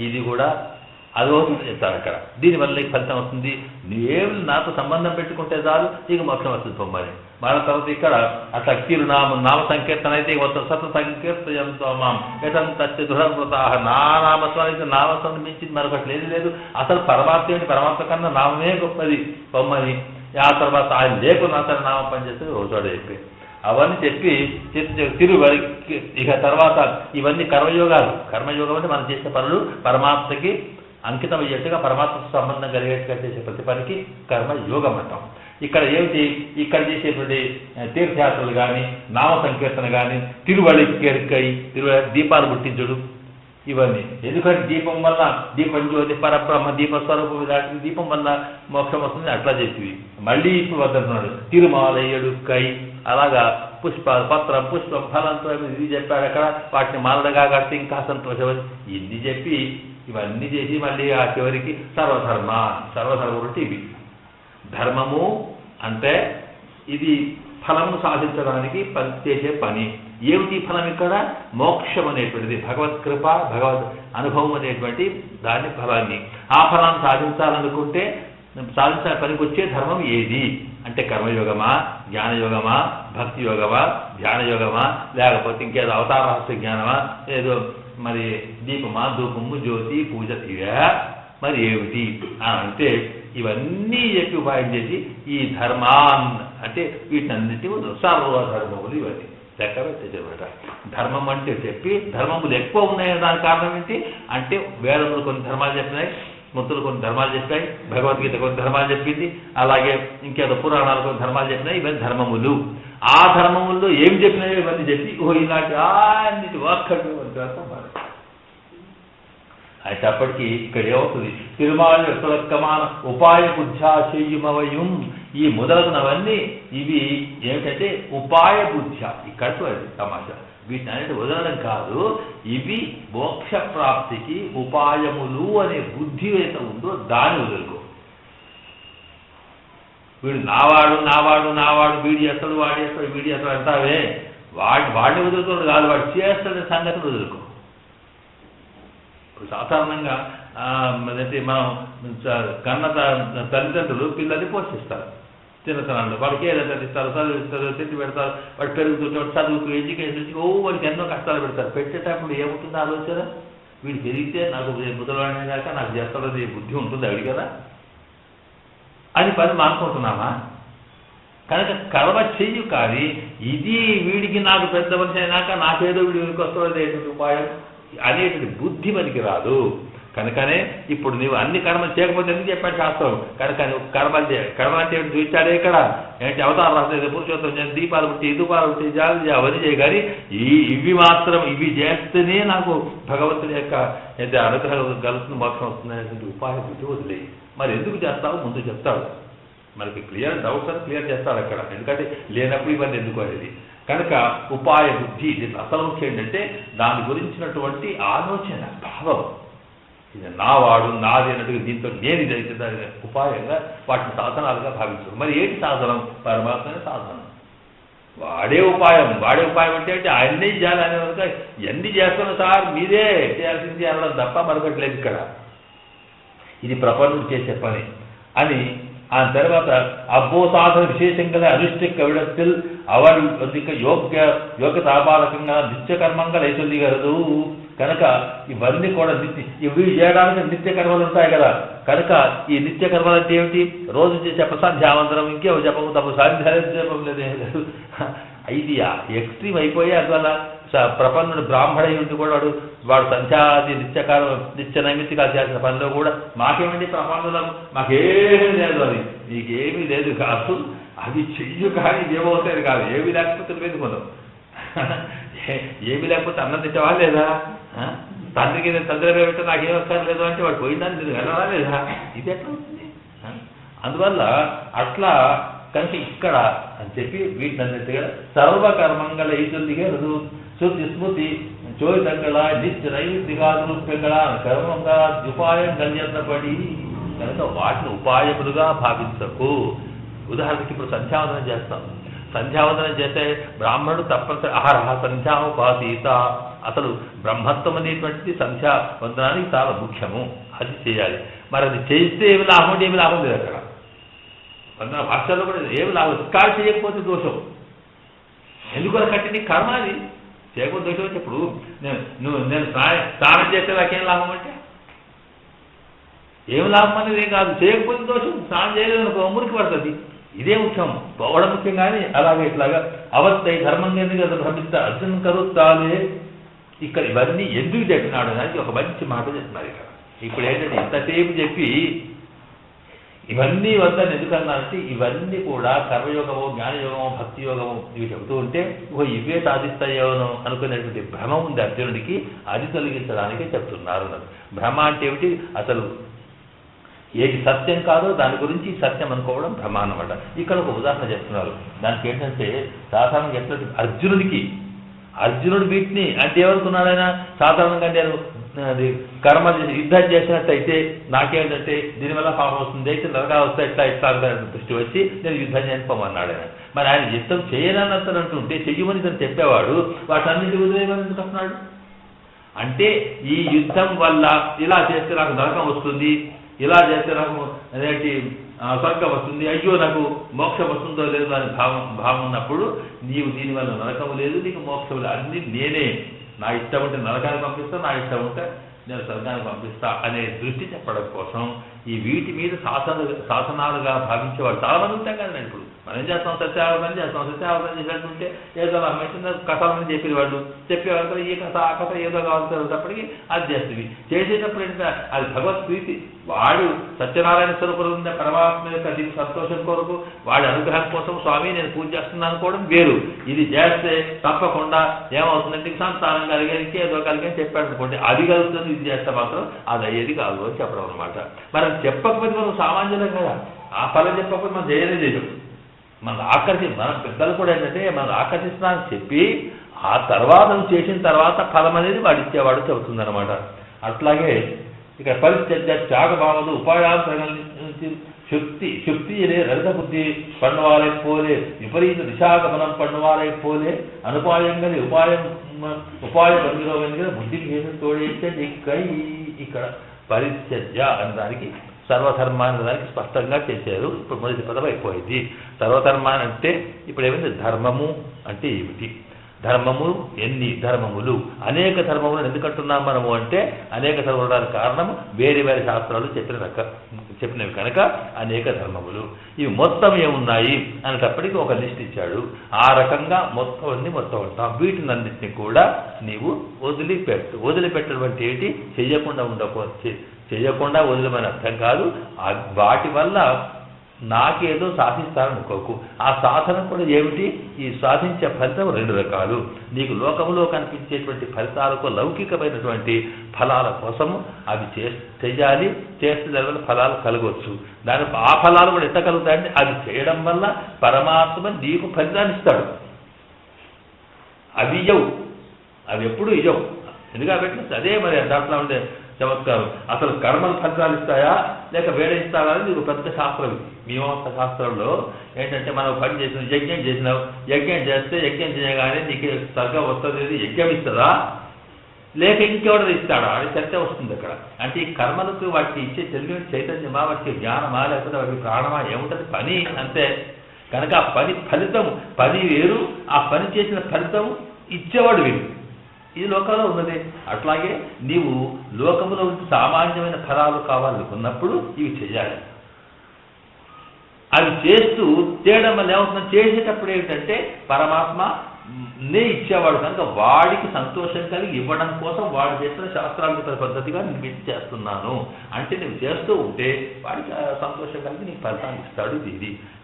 ఇది కూడా అదవుతుంది చెప్తారు అక్కడ దీనివల్ల నీకు ఫలితం వస్తుంది నువ్వేం నాతో సంబంధం పెట్టుకుంటే చాలు నీకు మోక్షం వస్తుంది పొమ్మని మన తర్వాత ఇక్కడ అట్లా నామ సంకీర్తన అయితే మొత్తం సత సంకీర్తయంతో మాం ఎటంత దృఢృత నా నామస్వామి నామస్వామి మించింది మరొకటి లేదు అసలు పరమాత్మ ఏంటి పరమాత్మ కన్నా నామమే గొప్పది పొమ్మని ఆ తర్వాత ఆయన లేకున్నా సరే నామం పనిచేస్తే రోజువాడు చెప్పి అవన్నీ చెప్పి ఇక తర్వాత ఇవన్నీ కర్మయోగాలు కర్మయోగం అంటే మనం చేసే పనులు పరమాత్మకి అంకితం అయ్యేట్టుగా పరమాత్మకు సంబంధం కలిగేట్టుగా చేసే ప్రతి పనికి కర్మయోగం అంటాం ఇక్కడ ఏమిటి ఇక్కడ చేసేటువంటి తీర్థయాత్రలు కానీ నామ సంకీర్తన కానీ తిరువళిక్కెరుకై దీపాలు పుట్టించుడు ఇవన్నీ ఎందుకంటే దీపం వల్ల దీపం జ్యోతి పరబ్రహ్మ దీపస్వరూపం దాటి దీపం వల్ల మోక్షం వస్తుంది అట్లా చెప్పి మళ్ళీ ఇప్పుడు వద్దంటున్నాడు తిరుమాలయ్యడు కై అలాగా పుష్పాలు పత్రం పుష్పం ఫలంతో ఇది చెప్పాడు అక్కడ వాటిని మాలలుగా కడితే ఇంకా సంతోషం ఇన్ని చెప్పి ఇవన్నీ చేసి మళ్ళీ ఆ చివరికి సర్వధర్మం ఇవి ధర్మము అంటే ఇది ఫలము సాధించడానికి చేసే పని ఏమిటి ఫలం ఇక్కడ మోక్షం అనేటువంటిది భగవత్ కృప భగవద్ అనుభవం అనేటువంటి దాని ఫలాన్ని ఆ ఫలాన్ని సాధించాలనుకుంటే సాధించే పనికి వచ్చే ధర్మం ఏది అంటే కర్మయోగమా జ్ఞానయోగమా భక్తి యోగమా ధ్యాన యోగమా లేకపోతే ఇంకేదో అవతార రహస్య జ్ఞానమా ఏదో మరి దీపమా ధూపము జ్యోతి పూజ తీరా మరి ఏమిటి అంటే ఇవన్నీ చెప్పి ఉపాయం చేసి ఈ ధర్మాన్ అంటే వీటినన్నిటి సర్వధర్మములు ఇవన్నీ లెక్క పెట్టేమాట ధర్మం అంటే చెప్పి ధర్మములు ఎక్కువ ఉన్నాయని దానికి కారణం ఏంటి అంటే వేదములు కొన్ని ధర్మాలు చెప్పినాయి స్మృతులు కొన్ని ధర్మాలు చెప్పాయి భగవద్గీత కొన్ని ధర్మాలు చెప్పింది అలాగే ఇంకేదో పురాణాలు కొన్ని ధర్మాలు చెప్పినాయి ఇవన్నీ ధర్మములు ఆ ధర్మముల్లో ఏం చెప్పినాయో ఇవన్నీ చెప్పి ఇలాంటి అన్నిటి ఒక్కటి అయితే అప్పటికి ఇక్కడ ఏమవుతుంది తిరుమాల సులక్కమాన ఉపాయ బుద్ధ్యాశయ్యమవయం ఈ మొదలగునవన్నీ ఇవి ఏమిటంటే ఉపాయ బుద్ధ్య ఇక్కడ తమాషా వీటిని అనేది వదలడం కాదు ఇవి మోక్ష ప్రాప్తికి ఉపాయములు అనే బుద్ధి ఏదైతే ఉందో దాన్ని వదులుకో వీడు నావాడు వీడి చేస్తాడు వీడి చేస్తాడు అంటావే వాడిని వదులుకోడు కాదు వాడు చేస్తాడనే సంగతిని వదులుకో సాధారణంగా మనం కన్న తల్లిదండ్రులు పిల్లల్ని పోషిస్తారు చిన్నతనంలో వాడికి ఏదైతే ఇస్తారు చదివిస్తారు తిండి పెడతారు వాడు పెరుగుతుంటే చదువుకు ఎడ్యుకేషన్ వాడికి ఎన్నో కష్టాలు పెడతారు పెట్టేటప్పుడు ఏముంటుంది ఆలోచన వీడు పెరిగితే నాకు ముదలవాడినే కాక నాకు చేస్తాడని బుద్ధి ఉంటుంది అడిగి కదా అని పని మానుకుంటున్నామా కనుక కర్మ చెయ్యు కానీ ఇది వీడికి నాకు పెద్ద మనిషి అయినాక నాకేదో వీడికి వస్తుంది ఉపాయం అనేటువంటి బుద్ధి మనకి రాదు కనుకనే ఇప్పుడు నువ్వు అన్ని కర్మలు చేయకపోతే ఎందుకు చెప్పాడు శాస్త్రం కనుక నువ్వు కర్మ అంటే చూపించాడే ఇక్కడ ఏంటి అవతారం రాస్తే పురుషోత్తం దీపాలు పుట్టి ఇదుపాలు పుట్టి జాలి అవన్నీ చేయ కానీ ఇవి మాత్రం ఇవి చేస్తేనే నాకు భగవంతుని యొక్క అనుగ్రహం కలుగుతుంది మోక్షం వస్తుంది అనేటువంటి ఉపాయం బుద్ధి వదిలే మరి ఎందుకు చేస్తావు ముందు చెప్తాడు మనకి క్లియర్ డౌట్స్ అని క్లియర్ చేస్తాడు అక్కడ ఎందుకంటే లేనప్పుడు ఇవన్నీ ఎందుకు అనేది కనుక ఉపాయ బుద్ధి దీని అసలు ముఖ్యం ఏంటంటే దాని గురించినటువంటి ఆలోచన భావం, ఇది నావాడు నాది అన్నట్టుగా దీంతో నేను ఇది అయితే దాని ఉపాయంగా వాటిని సాధనాలుగా భావించరు. మరి ఏంటి సాధనం? పరమాత్మనే సాధనం, వాడే ఉపాయం. వాడే ఉపాయం అంటే అన్నీ చేయాలి అనే కనుక ఎన్ని చేస్తున్నా సార్ మీరే చేయాల్సింది అనడం తప్ప మరొకటి లేదు ఇక్కడ. ఇది ప్రపన్నుడు చేసే పని అని. ఆ తర్వాత అబ్బో సాధన విశేషంగా అనుష్ఠిక విడத்தில் அவர் యోగ్యతాపాలకంగా నిత్యకర్మంగా లైసొల్లిగలదు. కనుక ఇవన్నీ కూడా ఇవి చేయడానికి నిత్య కర్మలు ఉంటాయి కదా. కనుక ఈ నిత్య కర్మలు అంటే ఏమిటి? రోజు చేసే సంధ్యావందనం, ఇంకేమో చెప్పము తప్ప జపం లేదు. ఇది ఎక్స్ట్రీమ్ అయిపోయి అందువల్ల ప్రపన్నుడు బ్రాహ్మణి ఉండి కూడా వాడు సంధ్యాది నిత్య నైమిత్తికాలు చేసిన పనిలో కూడా మాకేమండి ప్రపన్నులం, మాకేమీ లేదు, అది నీకేమీ లేదు కాదు, అది చెయ్యు కానీ ఏమవుతుంది కాదు, ఏమీ లేకపోతే వెతుకుందాం. ఏమీ లేకపోతే అన్నం తిట్టవా లేదా? తండ్రికి నేను తండ్రి పెట్టా నాకేం అక్కర్లేదు అంటే వాడు పోయిందని నేను వెళ్ళరా లేదా? ఇది ఎట్లా అవుతుంది? అందువల్ల అట్లా కనుక ఇక్కడ అని చెప్పి వీటినన్నిటిగా సర్వకర్మంగళ ఈశ్వరుడిగా శృతి స్మృతి చోయితంగళ నిత్య నైమిత్తికాదులు పెంగళ కర్మంగా ఉపాయం కళ్యాణపడి కనుక వాటిని ఉపాయములుగా భావించకు. ఉదాహరణకి ఇప్పుడు సంధ్యావందనం చేస్తాం. సంధ్యావందనం చేస్తే బ్రాహ్మణుడు తప్పనిసరి ఆహార సంధ్యాముపాసీత, అసలు బ్రహ్మత్వం అనేటువంటిది సంధ్యావందనానికి చాలా ముఖ్యము, అది చేయాలి. మరి అది చేస్తే ఏమి లాభం అంటే ఏమి లాభం లేదు అక్కడ. వందన భాషల్లో కూడా ఏమి లాభం, కాదు చేయకపోతే దోషం. ఎందుకు కట్టిన కర్మ అది చేయకపోతే దోషం అంటే ఇప్పుడు నేను స్నానం చేస్తే నాకేం లాభం అంటే ఏం లాభం అనేది ఏం కాదు, చేయకపోతే దోషం. స్నానం చేయలేదు అనుకో మురికి పడుతుంది, ఇదే ముఖ్యం, పోవడం ముఖ్యం. కానీ అలాగే ఇట్లాగా అవస్థ ధర్మంగా ఎందుకు భ్రమిస్తా అర్జున్ కరుస్తాలే. ఇక్కడ ఇవన్నీ ఎందుకు చెప్పినాడు అనేది ఒక మంచి మాట చెప్తున్నారు ఇక్కడ. ఇప్పుడు ఏంటంటే ఇంతసేపు చెప్పి ఇవన్నీ వద్దని ఎందుకన్నారంటే ఇవన్నీ కూడా కర్మయోగమో జ్ఞానయోగమో భక్తి యోగమో ఇవి చెబుతూ ఉంటే ఇవే సాధిస్తాయోనో అనుకునేటువంటి భ్రమ ఉంది అర్జునుడికి, అది తొలగించడానికే చెప్తున్నారు. భ్రమ అంటే ఏమిటి? అసలు ఏది సత్యం కాదో దాని గురించి సత్యం అనుకోవడం భ్రమ అన్నమాట. ఇక్కడ ఒక ఉదాహరణ చెప్తున్నారు. దానికి ఏంటంటే సాధారణంగా ఎట్లా అర్జునుడు వీటిని అంటే ఏమనుకున్నాడు ఆయన? సాధారణంగా నేను అది కర్మ యుద్ధం చేసినట్టయితే నాకేంటంటే దీనివల్ల పాపం వస్తుంది, అయితే నరకాలు వస్తే ఎట్లా దృష్టి వచ్చి నేను యుద్ధం చేయకపోమన్నాడు ఆయన. మరి ఆయన యుద్ధం చేయనని అతను అంటుంటే చెయ్యమని తను చెప్పేవాడు, వాటన్నింటి వదిలేయమని ఎందుకు అంటున్నాడు? అంటే ఈ యుద్ధం వల్ల ఇలా చేస్తే నాకు నరకం వస్తుంది, ఇలా చేస్తే నాకు అదేంటి స్వర్గం వస్తుంది, అయ్యో నాకు మోక్షం వస్తుందో లేదో అని భావం ఉన్నప్పుడు నీవు దీనివల్ల నరకం లేదు, నీకు మోక్షం లేదు, అన్ని నేనే, నా ఇష్టం ఉంటే నరకానికి పంపిస్తా, నా ఇష్టం ఉంటే నేను స్వర్గానికి పంపిస్తా అనే దృష్టి చెప్పడం కోసం ఈ వీటి మీద శాసనాలుగా భావించేవాడు చాలా మంది ఉంటాం కదా. ఇప్పుడు మనం చేస్తాం సత్యావసరం చేసినట్టుంటే ఏదో కథలను చెప్పేవాళ్ళు చెప్పేవాళ్ళు ఈ కథ ఆ కథ ఏదో కావాల్సినప్పటికీ అది చేస్తుంది. చేసేటప్పుడు ఏంటంటే అది భగవత్ ప్రీతి, వాడు సత్యనారాయణ స్వరూపుడు ఉన్న పరమాత్మ యొక్క దీని సంతోషం కొరకు వాడి అనుగ్రహం కోసం స్వామి నేను పూజ చేస్తున్నాను అనుకోవడం వేరు. ఇది చేస్తే తప్పకుండా ఏమవుతుందంటే సంతానం కలిగేది ఏదో కలిగని చెప్పాడు అనుకోండి, అది కలుగుతుంది, ఇది చేస్తే మాత్రం అది అయ్యేది కాదు అని చెప్పడం అనమాట. మరి చెప్పకపోతే మనం సామాన్యులం కదా, ఆ ఫలం చెప్పకపోతే మనం చేయడం మన పెద్దలు కూడా ఏంటంటే మనం ఆకర్షిస్తున్నామని చెప్పి ఆ తర్వాత చేసిన తర్వాత ఫలం అనేది వాడు ఇచ్చేవాడు చెబుతుందన్నమాట. అట్లాగే ఇక్కడ పరిస్థితి త్యాగభావదు ఉపాయాంతరం శుక్తి రథ బుద్ధి పన్నువారై పోలే విపరీత దిశాగమనం పన్నువారై పోలే అనుపాయంగా ఉపాయ బంధురోగంగా బుద్ధికి చేసి తోడేస్తే ఇక్కడ పరిత్యజ్య అనే దానికి సర్వధర్మాన్ని దానికి స్పష్టంగా చేశారు. ఇప్పుడు మొదటి పదం అయిపోయింది. సర్వధర్మాన్ని అంటే ఇప్పుడు ఏమైంది? ధర్మము అంటే ఏమిటి? ధర్మము ఎన్ని ధర్మములు? అనేక ధర్మములను ఎందుకంటున్నాం మనము అంటే అనేక ధర్మములకు కారణము వేరే వేరే శాస్త్రాలు చెప్పినవి కనుక అనేక ధర్మములు. ఇవి మొత్తం ఏమున్నాయి అనేటప్పటికీ ఒక లిస్ట్ ఇచ్చాడు. ఆ రకంగా మొత్తం ఉంటాం. వీటినన్నింటినీ కూడా నీవు వదిలిపెట్టడం అంటే ఏంటి? చెయ్యకుండా వదిలేమని అర్థం కాదు. వాటి వల్ల నాకేదో సాధిస్తాననుకోకు. ఆ సాధన కూడా ఏమిటి? ఈ సాధించే ఫలితం రెండు రకాలు. నీకు లోకంలో కనిపించేటువంటి ఫలితాలకు లౌకికమైనటువంటి ఫలాల కోసము అవి చెయ్యాలి, చేస్తే దానివల్ల ఫలాలు కలగవచ్చు. ఆ ఫలాలు కూడా ఎట్లా కలుగుతాయంటే అది చేయడం వల్ల పరమాత్మ నీకు ఫలితాన్ని ఇస్తాడు. అవి ఇయ్యవు, అవి ఎప్పుడు ఇయ్యవు. ఎందుకంటే అదే మరి దాంట్లో ఉండే చమత్కారం. అసలు కర్మలు ఫలితాలు ఇస్తాయా లేక వేడ ఇస్తాయా అని నీకు పెద్ద శాస్త్రం. మీమాంస శాస్త్రంలో ఏంటంటే మనం పని చేసిన యజ్ఞం చేసినావు, యజ్ఞం చేస్తే యజ్ఞం చేయగానే నీకు స్వర్గం వస్తుంది, యజ్ఞం ఇస్తుందా లేక ఇంకెవడో ఇస్తాడా అని చర్చ వస్తుంది అక్కడ. అంటే ఈ కర్మలకు వాటికి ఇచ్చే తెలియని చైతన్యమా, వాటికి జ్ఞానమా, లేకపోతే వాటికి ప్రాణమా, ఏముంటుంది? పని అంతే. కనుక ఆ పని ఫలితం, పని వేరు, ఆ పని చేసిన ఫలితం ఇచ్చేవాడు వేరు. ఈ లోకంలో ఉన్నది. అట్లాగే నీవు లోకములో సామాన్యమైన ఫలాలు కావాలనుకున్నప్పుడు ఇవి చేయాలి. అవి చేస్తూ చేయడం వల్ల ఏమవుతుందని చేసేటప్పుడు ఏమిటంటే పరమాత్మ నే ఇచ్చేవాడు కనుక వాడికి సంతోషం కలిగి ఇవ్వడం కోసం వాడు చేస్తున్న శాస్త్రాంగ పద్ధతిగా నేను చేస్తున్నాను అంటే నువ్వు చేస్తూ ఉంటే వాడికి సంతోషం కలిగి నీకు ఫలితాన్ని ఇస్తాడు.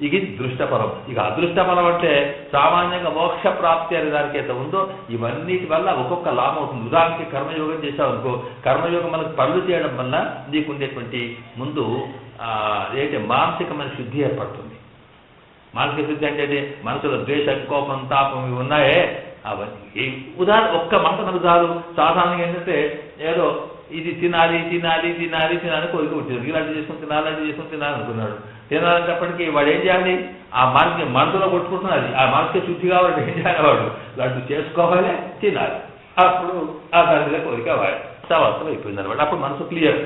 ఇది దృష్టఫలం. ఇక అదృష్టఫలం అంటే సామాన్యంగా మోక్ష ప్రాప్తి అనే దానికైతే ఉందో ఇవన్నిటి వల్ల ఒక్కొక్క లాభం అవుతుంది. ఉదాహరణకి కర్మయోగం చేసావు అనుకో, కర్మయోగం మనకు పనులు చేయడం వల్ల నీకు ఉండేటువంటి ముందు ఏంటంటే మానసికమైన శుద్ధి ఏర్పడుతుంది. మానసిక శుద్ధి అంటే మనసులో ద్వేషం, కోపం, తాపం ఇవి ఉన్నాయే అవన్నీ. ఉదాహరణ ఒక్క మాట మనకు చాలు. సాధారణంగా ఏంటంటే ఏదో ఇది తినాలి తినాలి తినాలి తినాలని కోరిక వచ్చింది, ఇలాంటి చేసుకుని తినాలనుకున్నాడు. తినాలనేటప్పటికీ వాడు ఏం చేయాలి? ఆ మనసులో కొట్టుకుంటున్నది, ఆ మానసిక శుద్ధి కావాలంటే ఏం చేయాలి? వాడు లడ్డు చేసుకోవాలి, తినాలి. అప్పుడు ఆ దాని మీద కోరిక వాడు సవాసం అయిపోయింది అనమాట. అప్పుడు మనసు క్లియర్.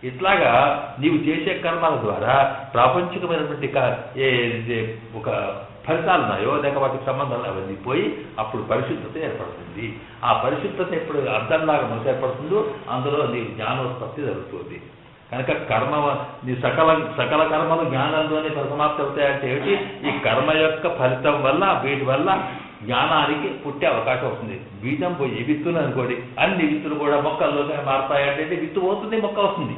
ఇట్లాగా నీవు చేసే కర్మాల ద్వారా ప్రాపంచికమైనటువంటి ఏ ఒక ఫలితాలు ఉన్నాయో లేక వాటికి సంబంధాలు అవన్నీ పోయి అప్పుడు పరిశుద్ధత ఏర్పడుతుంది. ఆ పరిశుద్ధత ఎప్పుడు అర్థంలాగా మనసు ఏర్పడుతుందో అందులో నీ జ్ఞానోత్పత్తి జరుగుతుంది. కనుక కర్మ నీ సకల కర్మలు జ్ఞానంలోనే పరిసమాప్తి అవుతాయంటే ఏమిటి? ఈ కర్మ యొక్క ఫలితం వల్ల వీటి వల్ల జ్ఞానానికి పుట్టే అవకాశం వస్తుంది. బీజం పోయి విత్తులు అనుకోండి, అన్ని విత్తులు కూడా మొక్కల్లోనే మారుతాయంటే విత్తు పోతుంది, మొక్క వస్తుంది.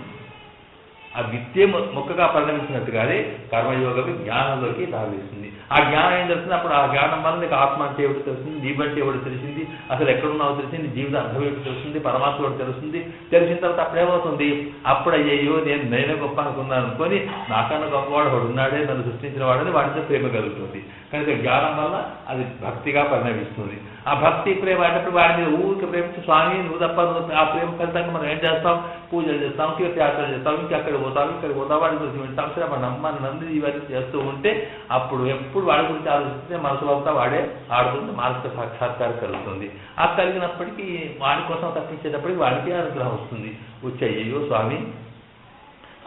ఆ విత్తే మొక్కగా పరిణమించినట్టుగానే కర్మయోగం జ్ఞానంలోకి దారిస్తుంది. ఆ జ్ఞానం ఏం తెలిసింది? అప్పుడు ఆ జ్ఞానం వల్ల నీకు ఆత్మ అంటే ఏమిటో తెలిసింది, నీవంటే ఏమిటో తెలిసింది, అసలు ఎక్కడున్నావో తెలిసింది, జీవిత అర్థం ఏమిటో తెలుస్తుంది, పరమాత్మ ఏమిటో తెలుస్తుంది. తెలిసిన తర్వాత అప్పుడేమవుతుంది? అప్పుడు అయ్యో నేనే గొప్ప అనుకున్నాను అనుకొని నాకన్నా గొప్పవాడు వాడు ఉన్నాడే, నన్ను సృష్టించిన వాడని వాడితో ప్రేమ కలుగుతుంది. కనుక జ్ఞానం వల్ల అది భక్తిగా పరిణమిస్తుంది. ఆ భక్తి ప్రేమ అనేటప్పుడు వాడి మీద ఊరికి ప్రేమించి స్వామి నువ్వు తప్ప ఆ ప్రేమ ఫలితంగా మనం ఏం చేస్తాం? పూజలు చేస్తాం, తీర్థయాత్రలు చేస్తాం, ఇంకెక్కడికి పోతాం, ఇక్కడికి పోతాం, వాడి గురించి వింటాం, సరే మన అమ్మని నంది ఇవన్నీ చేస్తూ ఉంటే అప్పుడు ఎప్పుడు వాడి గురించి ఆలోచిస్తే మనసులో అంతా వాడే ఆడుతుంది, మానసిక సాక్షాత్కారం కలుగుతుంది. ఆ కలిగినప్పటికీ వాడి కోసం తప్పించేటప్పటికి వాడికి అనుగ్రహం వస్తుంది. వచ్చి అయ్యో స్వామి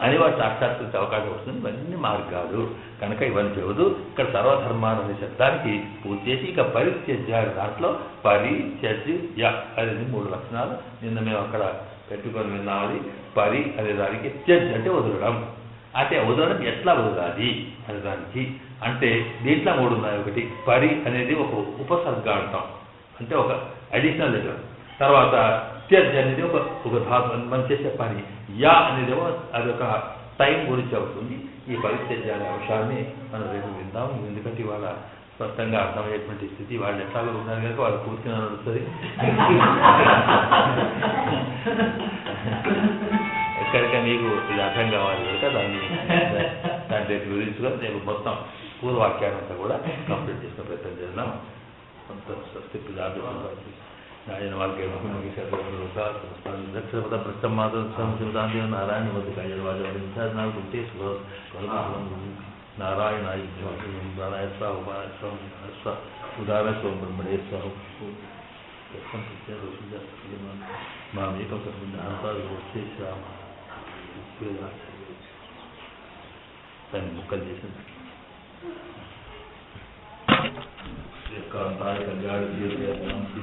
అని వాడు సాక్షాత్కరించే అవకాశం వస్తుంది. ఇవన్నీ మార్గాలు. కనుక ఇవన్నీ చెబుతూ ఇక్కడ సర్వధర్మాలు అనే శబ్దానికి పూర్తి చేసి ఇక పరిత్యజ్యాలు దాంట్లో పరిత్యజ్య అనేది 3 లక్షణాలు నిన్న మేము అక్కడ పెట్టుకొని విన్నామని. పరి అనే దానికి త్యజ్ అంటే వదలడం. అంటే వదలడం ఎట్లా వదలాలి అనే దానికి అంటే దీంట్లో 3 ఉన్నాయి. ఒకటి పరి అనేది ఒక ఉపసర్గ అంటాం, అంటే ఒక అడిషనల్ లెటర్. తర్వాత త్యజ్ అనేది ఒక ధాతు మనం చేసే పని. యా అనేది అదొక టైం గురించి అవుతుంది. ఈ పరిత్యజ్యాల అంశాన్ని మనం రేపు విందాం. ఎందుకంటే ఇవాళ స్పష్టంగా అర్థమయ్యేటువంటి స్థితి వాళ్ళు ఎట్లాగో ఉన్నారు కనుక వాళ్ళు పూర్తిగా నడుస్తుంది. ఎక్కడికి మీకు ఇది అర్థం కావాలి కనుక దాని రేపు గురించి రేపు మొత్తం పూర్వవాక్యాన్ని అంతా కూడా కంప్లీట్ చేసుకునే ప్రయత్నం చేద్దాం. స్థితి ఆయన వాళ్ళకి దక్షిణ ప్రశ్న మాత్రం శివదాంతి నారాయణ మధ్య కాయవాజ గుంటే నారాయణ ఉదార స్వ బ్రహ్మణే స్వ మా మీకు వచ్చే దాన్ని ముక్కలు చేసింది. కాంతాయ కళ్యాణ జీవితం శ్రీ